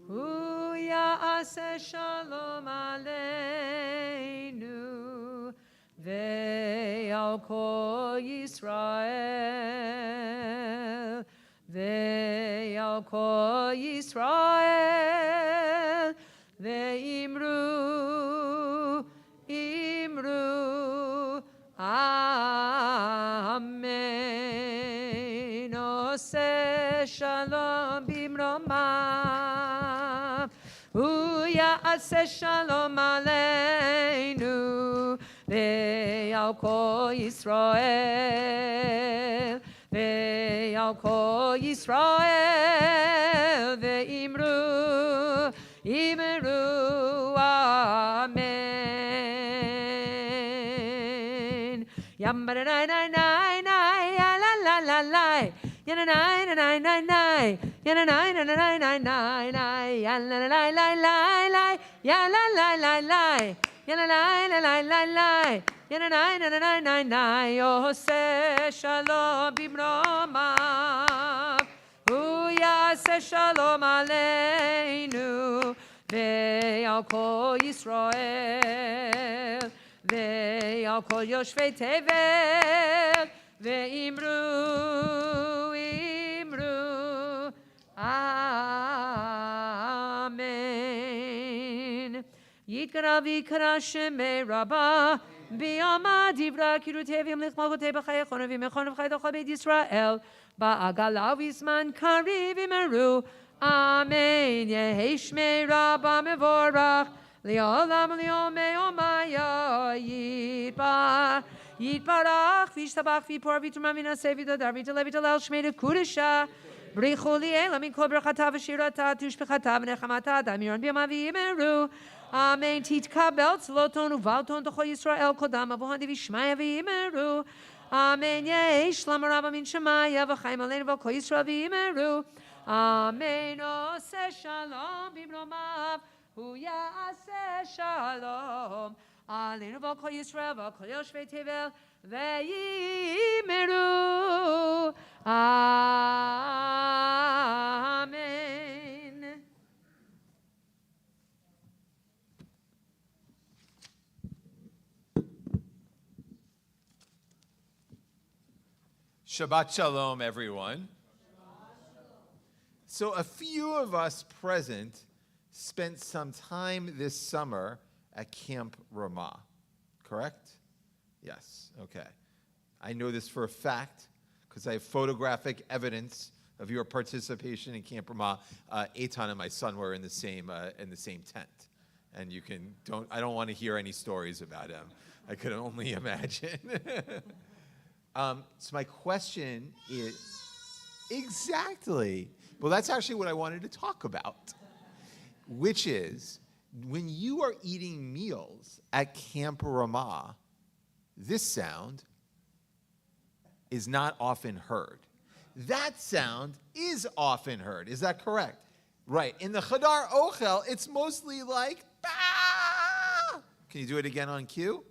הוא יעשה שלום עלינו ועל כל ישראל, ועל כל ישראל, ואמרו, אמרו, אמן. עושה שלום במרומיו, הוא יעשה שלום עלינו ועל כל ישראל, ועל כל ישראל, ואמרו, אמרו, אמן. Yam-ba-da-da-da-da-da, ya-la-la-la-la, ya-na-na-na-na-na-na, ya-na-na-na-na-na-na, ya-la-la-la-la-la, ya-la-la-la-la, ya-la-la-la-la-la, ya-na-na-na-na-na-na, עושה שלום במרומיו, הוא יעשה שלום עלינו ועל כל ישראל, ועל כל יושבי תבל, ואמרו, אמרו, אמן. יקרא ויקרא שמי רבה, ביומא דברה קירותי וימליך מלכותי בחיי חונה וימכון ובחיי כל בית ישראל, בעגלה ובזמן קריב אמרו, אמן. יהי שמי רבה מבורך, לעולם ליומי עומיה יתברך וישתבח ויפור ויתרומם וינשא ויתהדר ויתעלה ויתהלל שמי לקודשה, בריחו לי אלה מכל ברכתה ושירתה ותשבחתה ונחמתה דמיון בימה ויאמרו, אמן. תתקבל צלותון ובלתון תכל ישראל קודם אבוהן וישמעיה ויאמרו, אמן. יהי שלום רב מן שמיה וחיים עלינו ועל כל ישראל ויאמרו, אמן. עושה שלום במרומיו, הוא יעשה שלום עלינו ועל כל ישראל ועל כל יושבי תבל, ויאמרו, אמן. Shabbat Shalom, everyone. So a few of us present spent some time this summer at Camp Ramah, correct? Yes, okay. I know this for a fact because I have photographic evidence of your participation in Camp Ramah. Eitan and my son were in the same tent, and I don't want to hear any stories about him. I could only imagine. So my question is, exactly. Well, that's actually what I wanted to talk about, which is when you are eating meals at Camp Ramah, this sound is not often heard. That sound is often heard. Is that correct? Right. In the Chadar Ochel, it's mostly like, bah! Can you do it again on cue?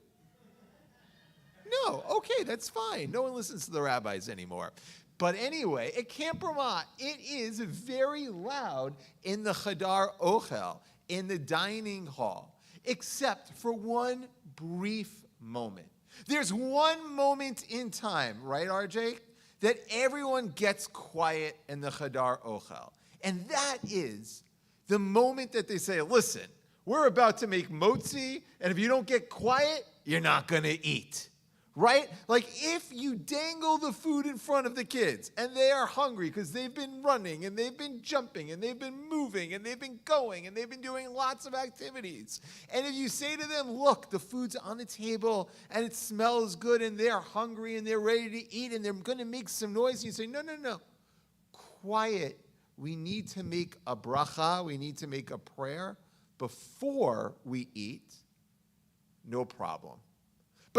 No. Okay, that's fine. No one listens to the rabbis anymore. But anyway, at Camp Ramah, it is very loud in the Chadar Ochel, in the dining hall, except for one brief moment. There's one moment in time, right, RJ, that everyone gets quiet in the Chadar Ochel. And that is the moment that they say, listen, we're about to make motzi, and if you don't get quiet, you're not going to eat. Right? Like if you dangle the food in front of the kids and they are hungry because they've been running and they've been jumping and they've been moving and they've been going and they've been doing lots of activities. And if you say to them, look, the food's on the table and it smells good and they're hungry and they're ready to eat and they're going to make some noise, and you say, no. Quiet. We need to make a bracha. We need to make a prayer before we eat. No problem.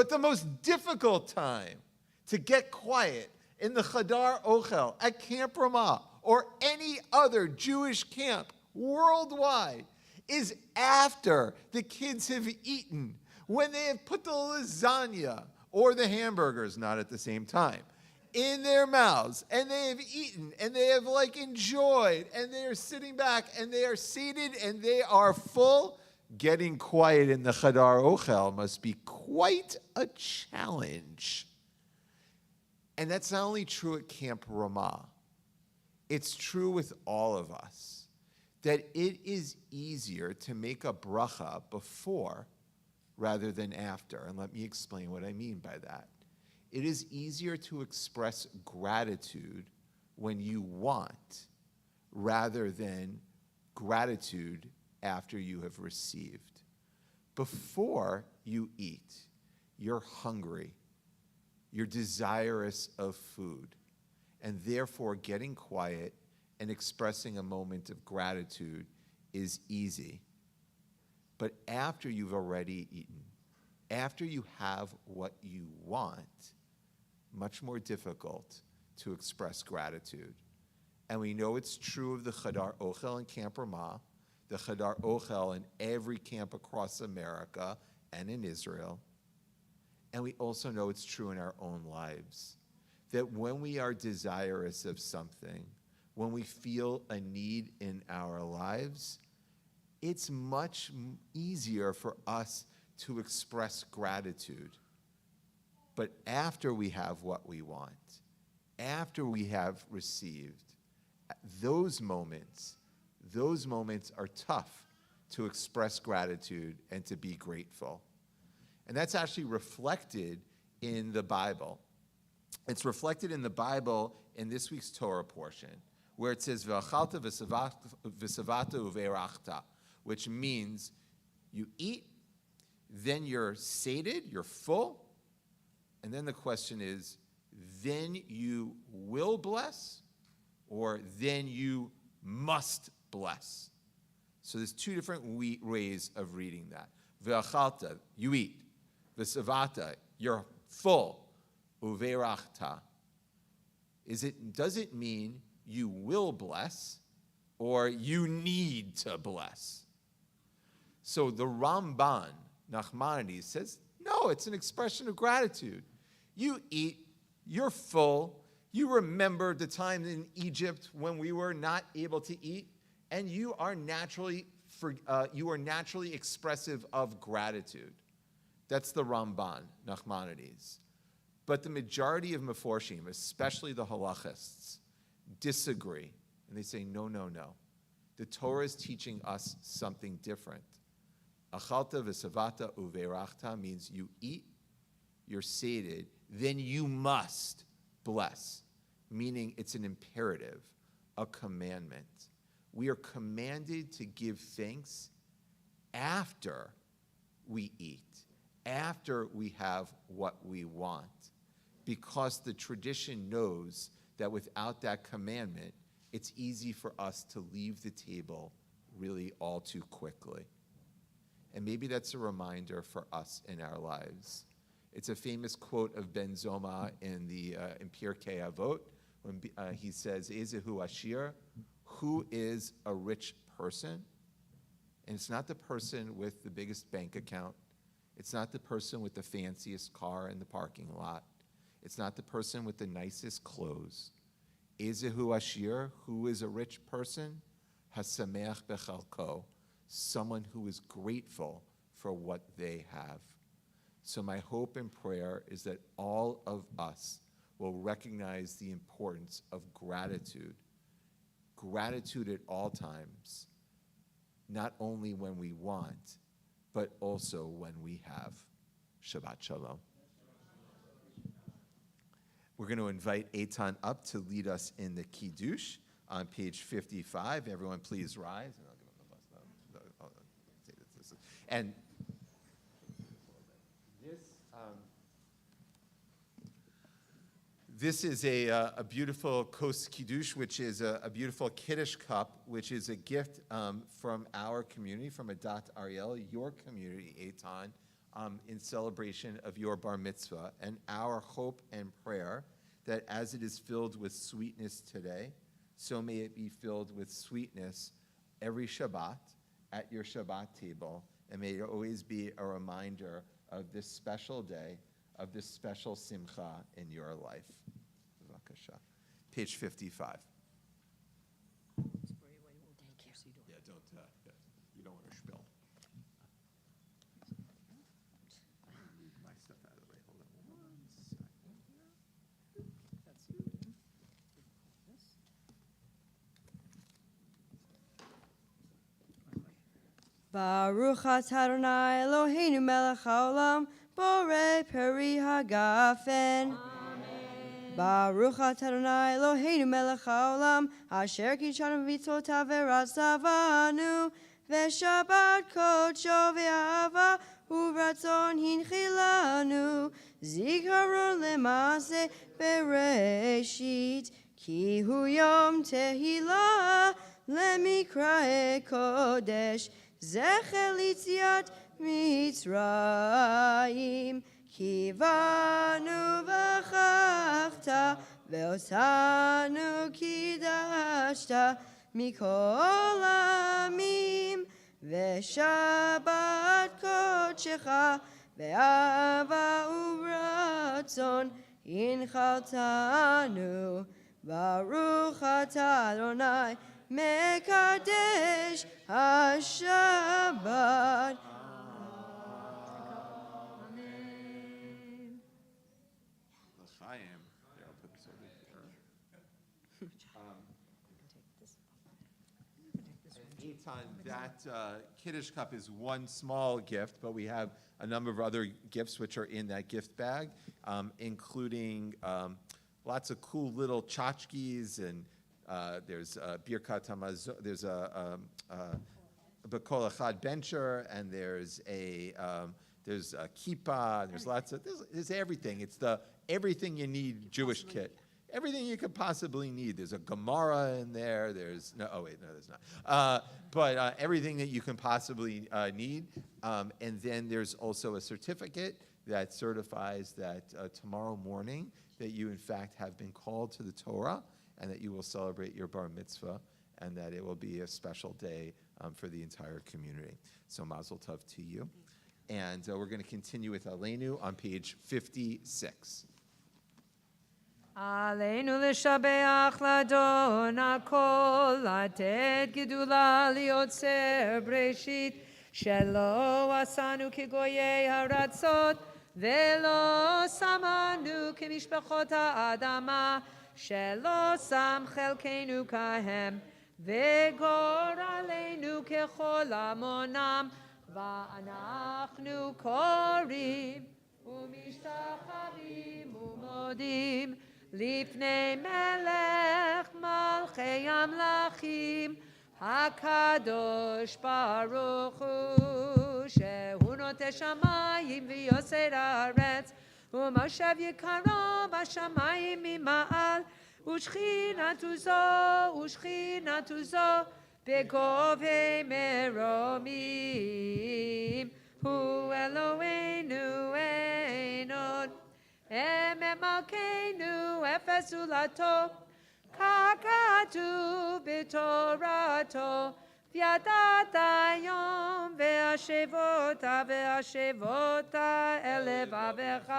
But the most difficult time to get quiet in the Chadar Ochel at Camp Ramah or any other Jewish camp worldwide is after the kids have eaten, when they have put the lasagna or the hamburgers, not at the same time, in their mouths, and they have eaten, and they have enjoyed, and they are sitting back, and they are seated, and they are full, getting quiet in the Chadar Ochel must be quite a challenge. And that's not only true at Camp Ramah. It's true with all of us, that it is easier to make a bracha before rather than after. And let me explain what I mean by that. It is easier to express gratitude when you want rather than gratitude after you have received. Before you eat, you're hungry, you're desirous of food, and therefore getting quiet and expressing a moment of gratitude is easy. But after you've already eaten, after you have what you want, much more difficult to express gratitude. And we know it's true of the Chadar Ochel in Camp Ramah, the Chadar Ochel in every camp across America and in Israel. And we also know it's true in our own lives, that when we are desirous of something, when we feel a need in our lives, it's much easier for us to express gratitude. But after we have what we want, after we have received, those moments are tough to express gratitude and to be grateful. And that's actually reflected in the Bible. It's reflected in the Bible in this week's Torah portion, where it says, V'achalta v'savata uve'erachta, which means you eat, then you're sated, you're full, and then the question is, then you will bless, or then you must bless. So there's two different ways of reading that. V'achalta, you eat. V'savata, you're full. Uve'erachta. Does it mean you will bless, or you need to bless? So the Ramban, Nachmanides, says, no, it's an expression of gratitude. You eat, you're full, you remember the time in Egypt when we were not able to eat, and you are naturally expressive of gratitude. That's the Ramban, Nachmanides. But the majority of Meforshim, especially the halachists, disagree. And they say, no. The Torah is teaching us something different. Achalta v'savata uve'erachta means you eat, you're sated, then you must bless. Meaning it's an imperative, a commandment. We are commanded to give thanks after we eat, after we have what we want. Because the tradition knows that without that commandment, it's easy for us to leave the table really all too quickly. And maybe that's a reminder for us in our lives. It's a famous quote of Ben Zoma in Pirkei Avot, when he says, Ezehu Ashir, who is a rich person? And it's not the person with the biggest bank account. It's not the person with the fanciest car in the parking lot. It's not the person with the nicest clothes. Ezehu Ashir, who is a rich person? Hasameach bechalko, someone who is grateful for what they have. So my hope and prayer is that all of us will recognize the importance of gratitude. Gratitude at all times, not only when we want, but also when we have. Shabbat Shalom. We're going to invite Eitan up to lead us in the Kiddush on page 55. Everyone please rise. And I'll give him the bus. And this is a beautiful Kos Kiddush, which is a beautiful Kiddush cup, which is a gift from our community, from Adat Ariel, your community, Eitan, in celebration of your bar mitzvah. And our hope and prayer that as it is filled with sweetness today, so may it be filled with sweetness every Shabbat at your Shabbat table, and may it always be a reminder of this special day, of this special simcha in your life. bevasha. Page 55. Yeah, don't, you don't want to spill. Move my stuff out of the way. Hold on one second here. Baruch atah Adonai Eloheinu melech haolam borei peri hagafen. Baruch atah Adonai Eloheinu melech haolam asher kidshanu v'mitzotav v'ratzavanu v'shabbat kodsho v'ahava uvratzon hinchilanu zikaron lemase bereshit ki hu yom tehillah lemikrae kodesh Zechel Yitziat Mitzrayim Kivanu v'chachta Ve'osanu kidashta Mikol amim Ve'shabbat kodshecha Ve'ava uvratzon Inchaltanu Baruch atah Adonai Mekadesh HaShabbat. L'chaim. Here, I'll put this over here. Eitan, that Kiddush cup is one small gift, but we have a number of other gifts which are in that gift bag, including lots of cool little tchotchkes, and there's Birkat HaMazon, there's a B'kol Echad bencher, and there's a kippah, and there's lots of, there's everything. It's the everything you need Jewish kit. Everything you could possibly need. There's a Gemara in there. There's no, oh wait, no, there's not. But everything that you can possibly need. And then there's also a certificate that certifies that tomorrow morning that you in fact have been called to the Torah, and that you will celebrate your bar mitzvah, and that it will be a special day for the entire community. So mazel tov to you. And we're going to continue with Aleinu on page 56. עלינו לשבח לאדון הכל, לתת גדולה ליוצר בראשית, שלא עשנו כגויי הארצות, ולא שמנו כמשפחות האדמה, שלא שם חלקנו כהם, וגורלנו ככל עמונם, ואנחנו קוראים ומשתחווים ומודים לפני מלך מלכי המלכים, הקדוש ברוך הוא, שהוא נוטה שמיים ויוסר הארץ, ומושב יקרו בשמיים ממעל, ושכינתו זו בגובה מרומים, הוא אלוהינו אין עוד. מלכנו אפס זולתו, ככתוב בתורתו, וידעת היום והשבות אל לבבך,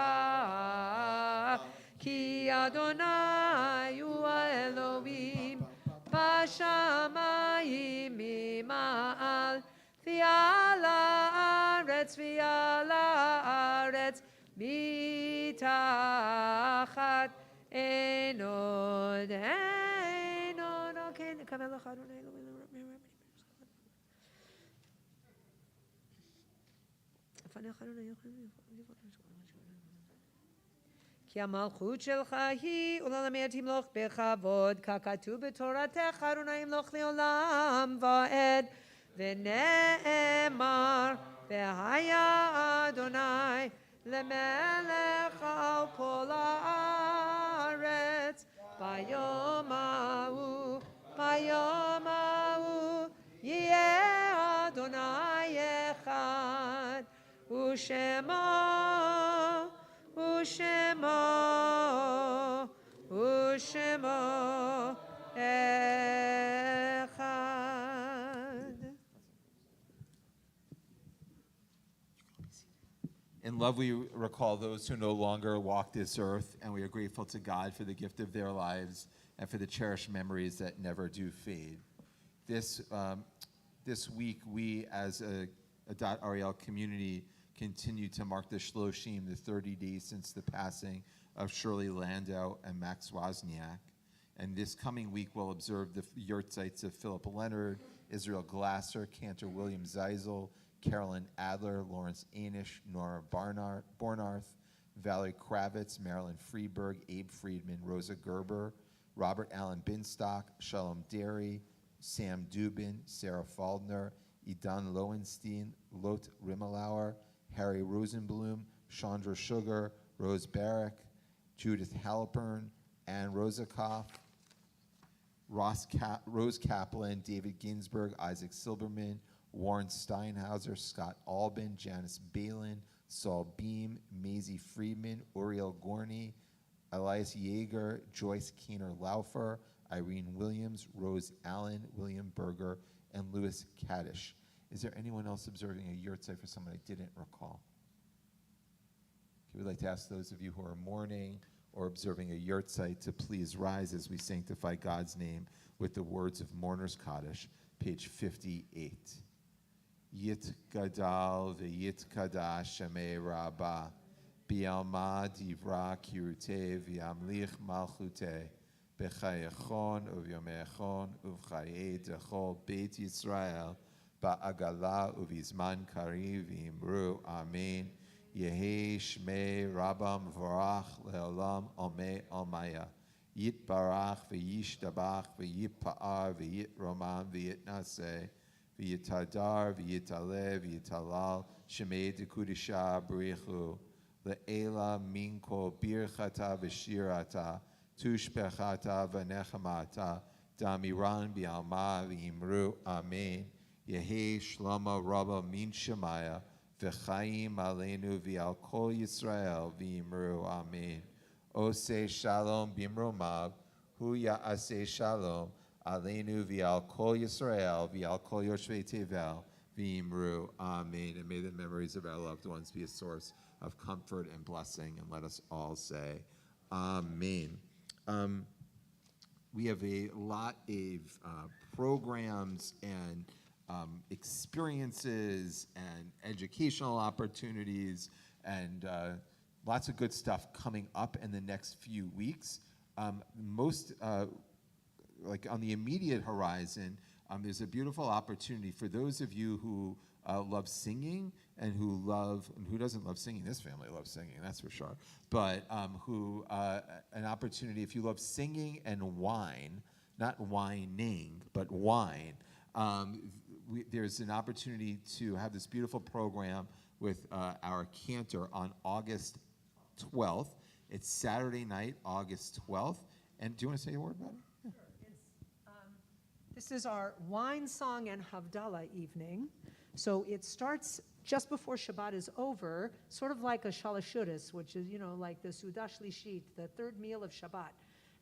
כי אדוני הוא האלוהים בשמיים ממעל, ועל הארץ מתחת אין עוד. כן, נקבל לך אדוני אלוהים. לפניך אדוני כי המלכות שלך היא ולעולמי תמלוך בכבוד, ככתוב בתורתך אדוני ימלוך לעולם ועד, ונאמר והיה אדוני למלך על כל הארץ, ביום ההוא יהיה אדוני אחד, ושמו אחד. In love, we recall those who no longer walk this earth, and we are grateful to God for the gift of their lives and for the cherished memories that never do fade. This week, we as a .REL community continue to mark the Shloshim, the 30 days since the passing of Shirley Landau and Max Wozniak. And this coming week, we'll observe the yurtzites of Philip Leonard, Israel Glasser, Cantor William Zeisel, Carolyn Adler, Lawrence Anish, Nora Bornarth, Valerie Kravitz, Marilyn Freeberg, Abe Friedman, Rosa Gerber, Robert Allen Binstock, Shalom Derry, Sam Dubin, Sarah Faldner, Idan Lowenstein, Lot Rimmelauer, Harry Rosenblum, Chandra Sugar, Rose Barrick, Judith Halpern, Ann Rosakoff, Rose Kaplan, David Ginsburg, Isaac Silberman, Warren Steinhauser, Scott Albin, Janice Balin, Saul Beam, Maisie Friedman, Uriel Gorney, Elias Yeager, Joyce Keener Laufer, Irene Williams, Rose Allen, William Berger, and Louis Kaddish. Is there anyone else observing a yurtzeit for someone I didn't recall? Okay, we'd like to ask those of you who are mourning or observing a yurtzeit to please rise as we sanctify God's name with the words of Mourner's Kaddish, page 58. Yit gadal v'yit kadash shemei rabba bi'alma divra kirute v'yamlich malchute b'chayechon uvyomechon uv'chayei dechol beit Yisrael ba'agala uvizman kari v'imru amen Yehi shmei rabba mvarach le'olam omei almaya yit barach v'yishtabach v'yipa'ar v'yit roman v'yit naseh V'yitadar, v'yitale, v'yitalal, shemei dekudisha b'richu, le'ela minko birchata v'shirata, tushpechata v'nechamata, damiran bi'alma v'imru, amen. Yehi shlama rabba min shemaya, v'chaim aleinu v'al kol Yisrael v'imru, amen. Oseh shalom b'imromav, hu ya'aseh shalom, Aleinu v'al kol Yisrael v'al kol yoshvei tevel v'imru. Amen. And may the memories of our loved ones be a source of comfort and blessing. And let us all say, Amen. We have a lot of programs and experiences and educational opportunities and lots of good stuff coming up in the next few weeks. Like on the immediate horizon, there's a beautiful opportunity for those of you who love singing and who doesn't love singing? This family loves singing, that's for sure. But an opportunity, if you love singing and wine, not whining, but wine, there's an opportunity to have this beautiful program with our cantor on August 12th. It's Saturday night, August 12th. And do you want to say a word about it? This is our wine song and Havdalah evening. So it starts just before Shabbat is over, sort of like a Shalashudas, which is, like the Sudah Shlishit, the third meal of Shabbat.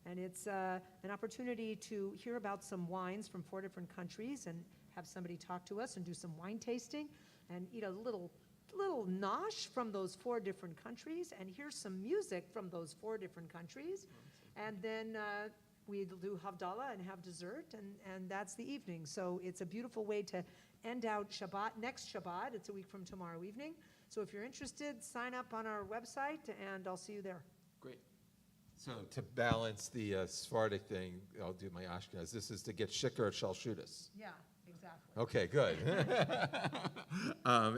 And it's an opportunity to hear about some wines from 4 different countries and have somebody talk to us and do some wine tasting and eat a little nosh from those 4 different countries and hear some music from those 4 different countries. And then we do Havdalah and have dessert, and that's the evening. So it's a beautiful way to end out Shabbat. Next Shabbat, it's a week from tomorrow evening. So if you're interested, sign up on our website, and I'll see you there. Great. So to balance the Sephardic thing, I'll do my Ashkenaz. This is to get shikar shalshudas. Yeah, exactly. Okay, good.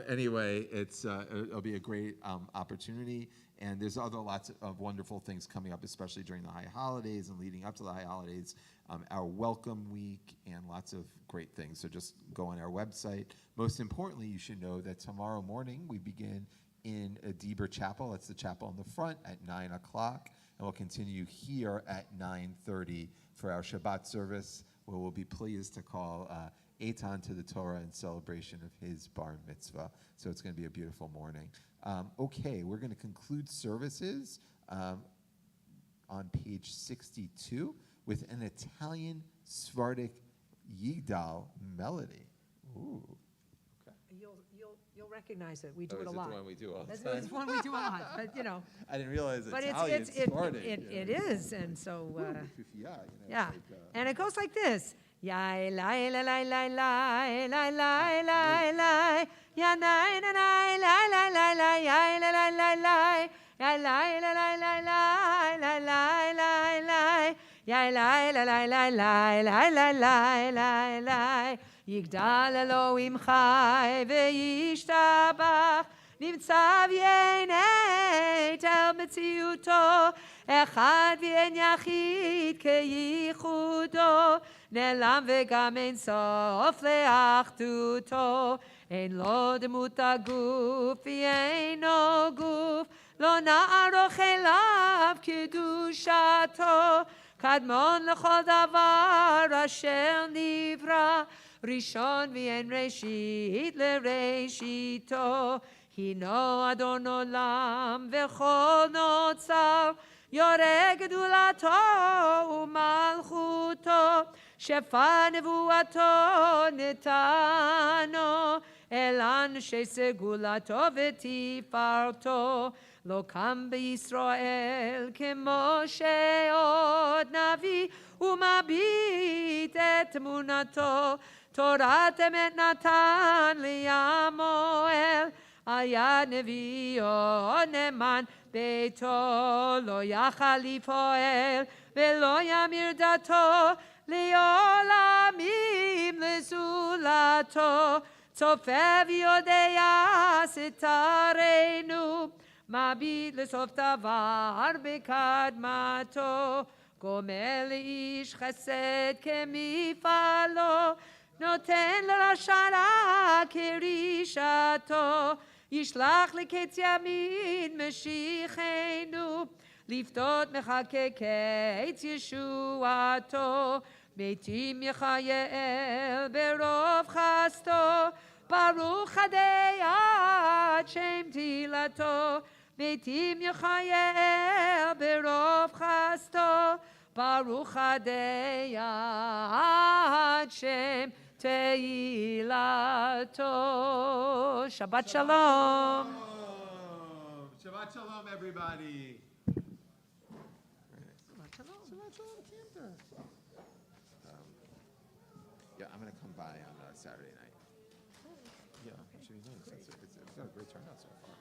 Anyway, it'll be a great opportunity, and there's lots of wonderful things coming up, especially during the high holidays and leading up to the high holidays. Our welcome week and lots of great things. So just go on our website. Most importantly, you should know that tomorrow morning we begin in a Deber Chapel. That's the chapel in the front at 9 o'clock, and we'll continue here at 9:30 for our Shabbat service, where we'll be pleased to call Eitan to the Torah in celebration of his bar mitzvah. So it's going to be a beautiful morning. Okay, we're going to conclude services on page 62 with an Italian Sephardic Yigdal melody. Ooh. You you'll recognize it. We do Oh, it a is it lot. the one we do all the That's time? it's one we do a lot, but, you know. I didn't realize But Italian started. it is, and so, Yeah. yeah. And it goes like this. Yai, lai, lai, lai, lai, lai, lai, lai, lai, lai. Ya, nai, na, nai, lai, lai, lai, lai, yai, lai, lai, lai, lai. Yai, lai, lai, lai, lai, lai, lai, lai, lai, lai. Yai, lai, lai, lai, lai, lai, lai, lai, lai, lai, lai. יגדל אלוהים חי וישתבח, נמצא ויין עת אל מציאותו, אחד ואין יחיד כייחודו, נעלם וגם אין סוף לאחדותו, אין לו דמות הגוף ואינו גוף, לא נערוך אליו קדושתו, קדמון לכל דבר אשר נברא, ראשון ואין ראשית לראשיתו, הינו אדון עולם וכל נוצר, יורה גדולתו ומלכותו, שפע נבואתו נתנו, אל אנשי סגולתו ותפארתו, לא קם בישראל כמו שעוד נביא, ומביט את תמונתו, תורת אמת נתן לימואל, על יד נביאו נאמן ביתו, לא יכל לפועל ולא ימיר דתו, לעולמים לזולתו, צופה ויודע סתרנו, מביט לסוף דבר בקדמתו, גומל לאיש חסד כמפעלו, נותן לרשעה כרישתו, ישלח לקץ ימין משיחנו, לפתות מחכה קץ ישועתו, מתים יחייל ברוב חסדו, ברוך הדיית שם תהילתו, מתים יחייל ברוב חסדו, ברוך הדיית שם תהילתו. שבת שלום. Shabbat shalom, everybody. שבת שלום. Shabbat shalom, Cantor. Yeah, I'm going to come by on Saturday night. Yeah, it should be nice. It's got a great turnout so far.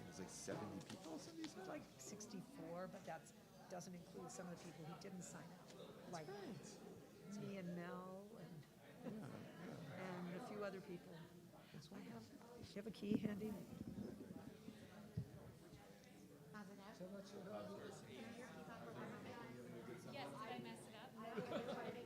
There's like 70 people, somebody said? Like 64, but that doesn't include some of the people who didn't sign up. Like me and Mel and a few other people. Do you have a key handy? Yes, did I mess it up?